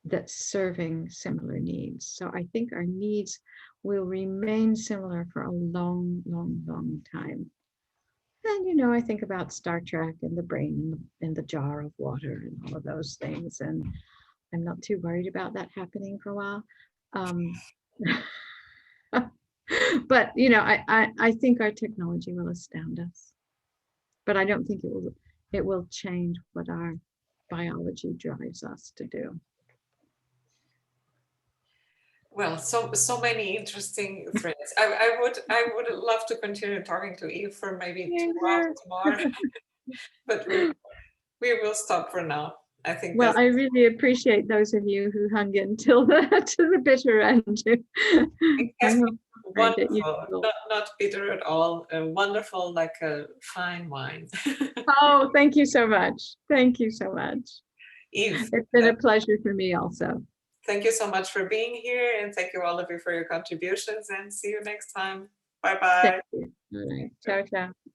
that's serving similar needs. So I think our needs will remain similar for a long, long, long time. And, you know, I think about Star Trek and the brain in the jar of water and all of those things. And I'm not too worried about that happening for a while. But, you know, I think our technology will astound us. But I don't think it will change what our biology drives us to do. Well, so many interesting threads. I would love to continue talking to Eve for maybe 2 hours more, but we will stop for now. I think. Well, I really appreciate those of you who hung in till to the bitter end. Wonderful, not bitter at all. Wonderful, like a fine wine. Oh, thank you so much. Thank you so much. Eve, it's been a pleasure for me also. Thank you so much for being here, and thank you all of you for your contributions, and see you next time. Bye-bye. All right. Ciao, ciao.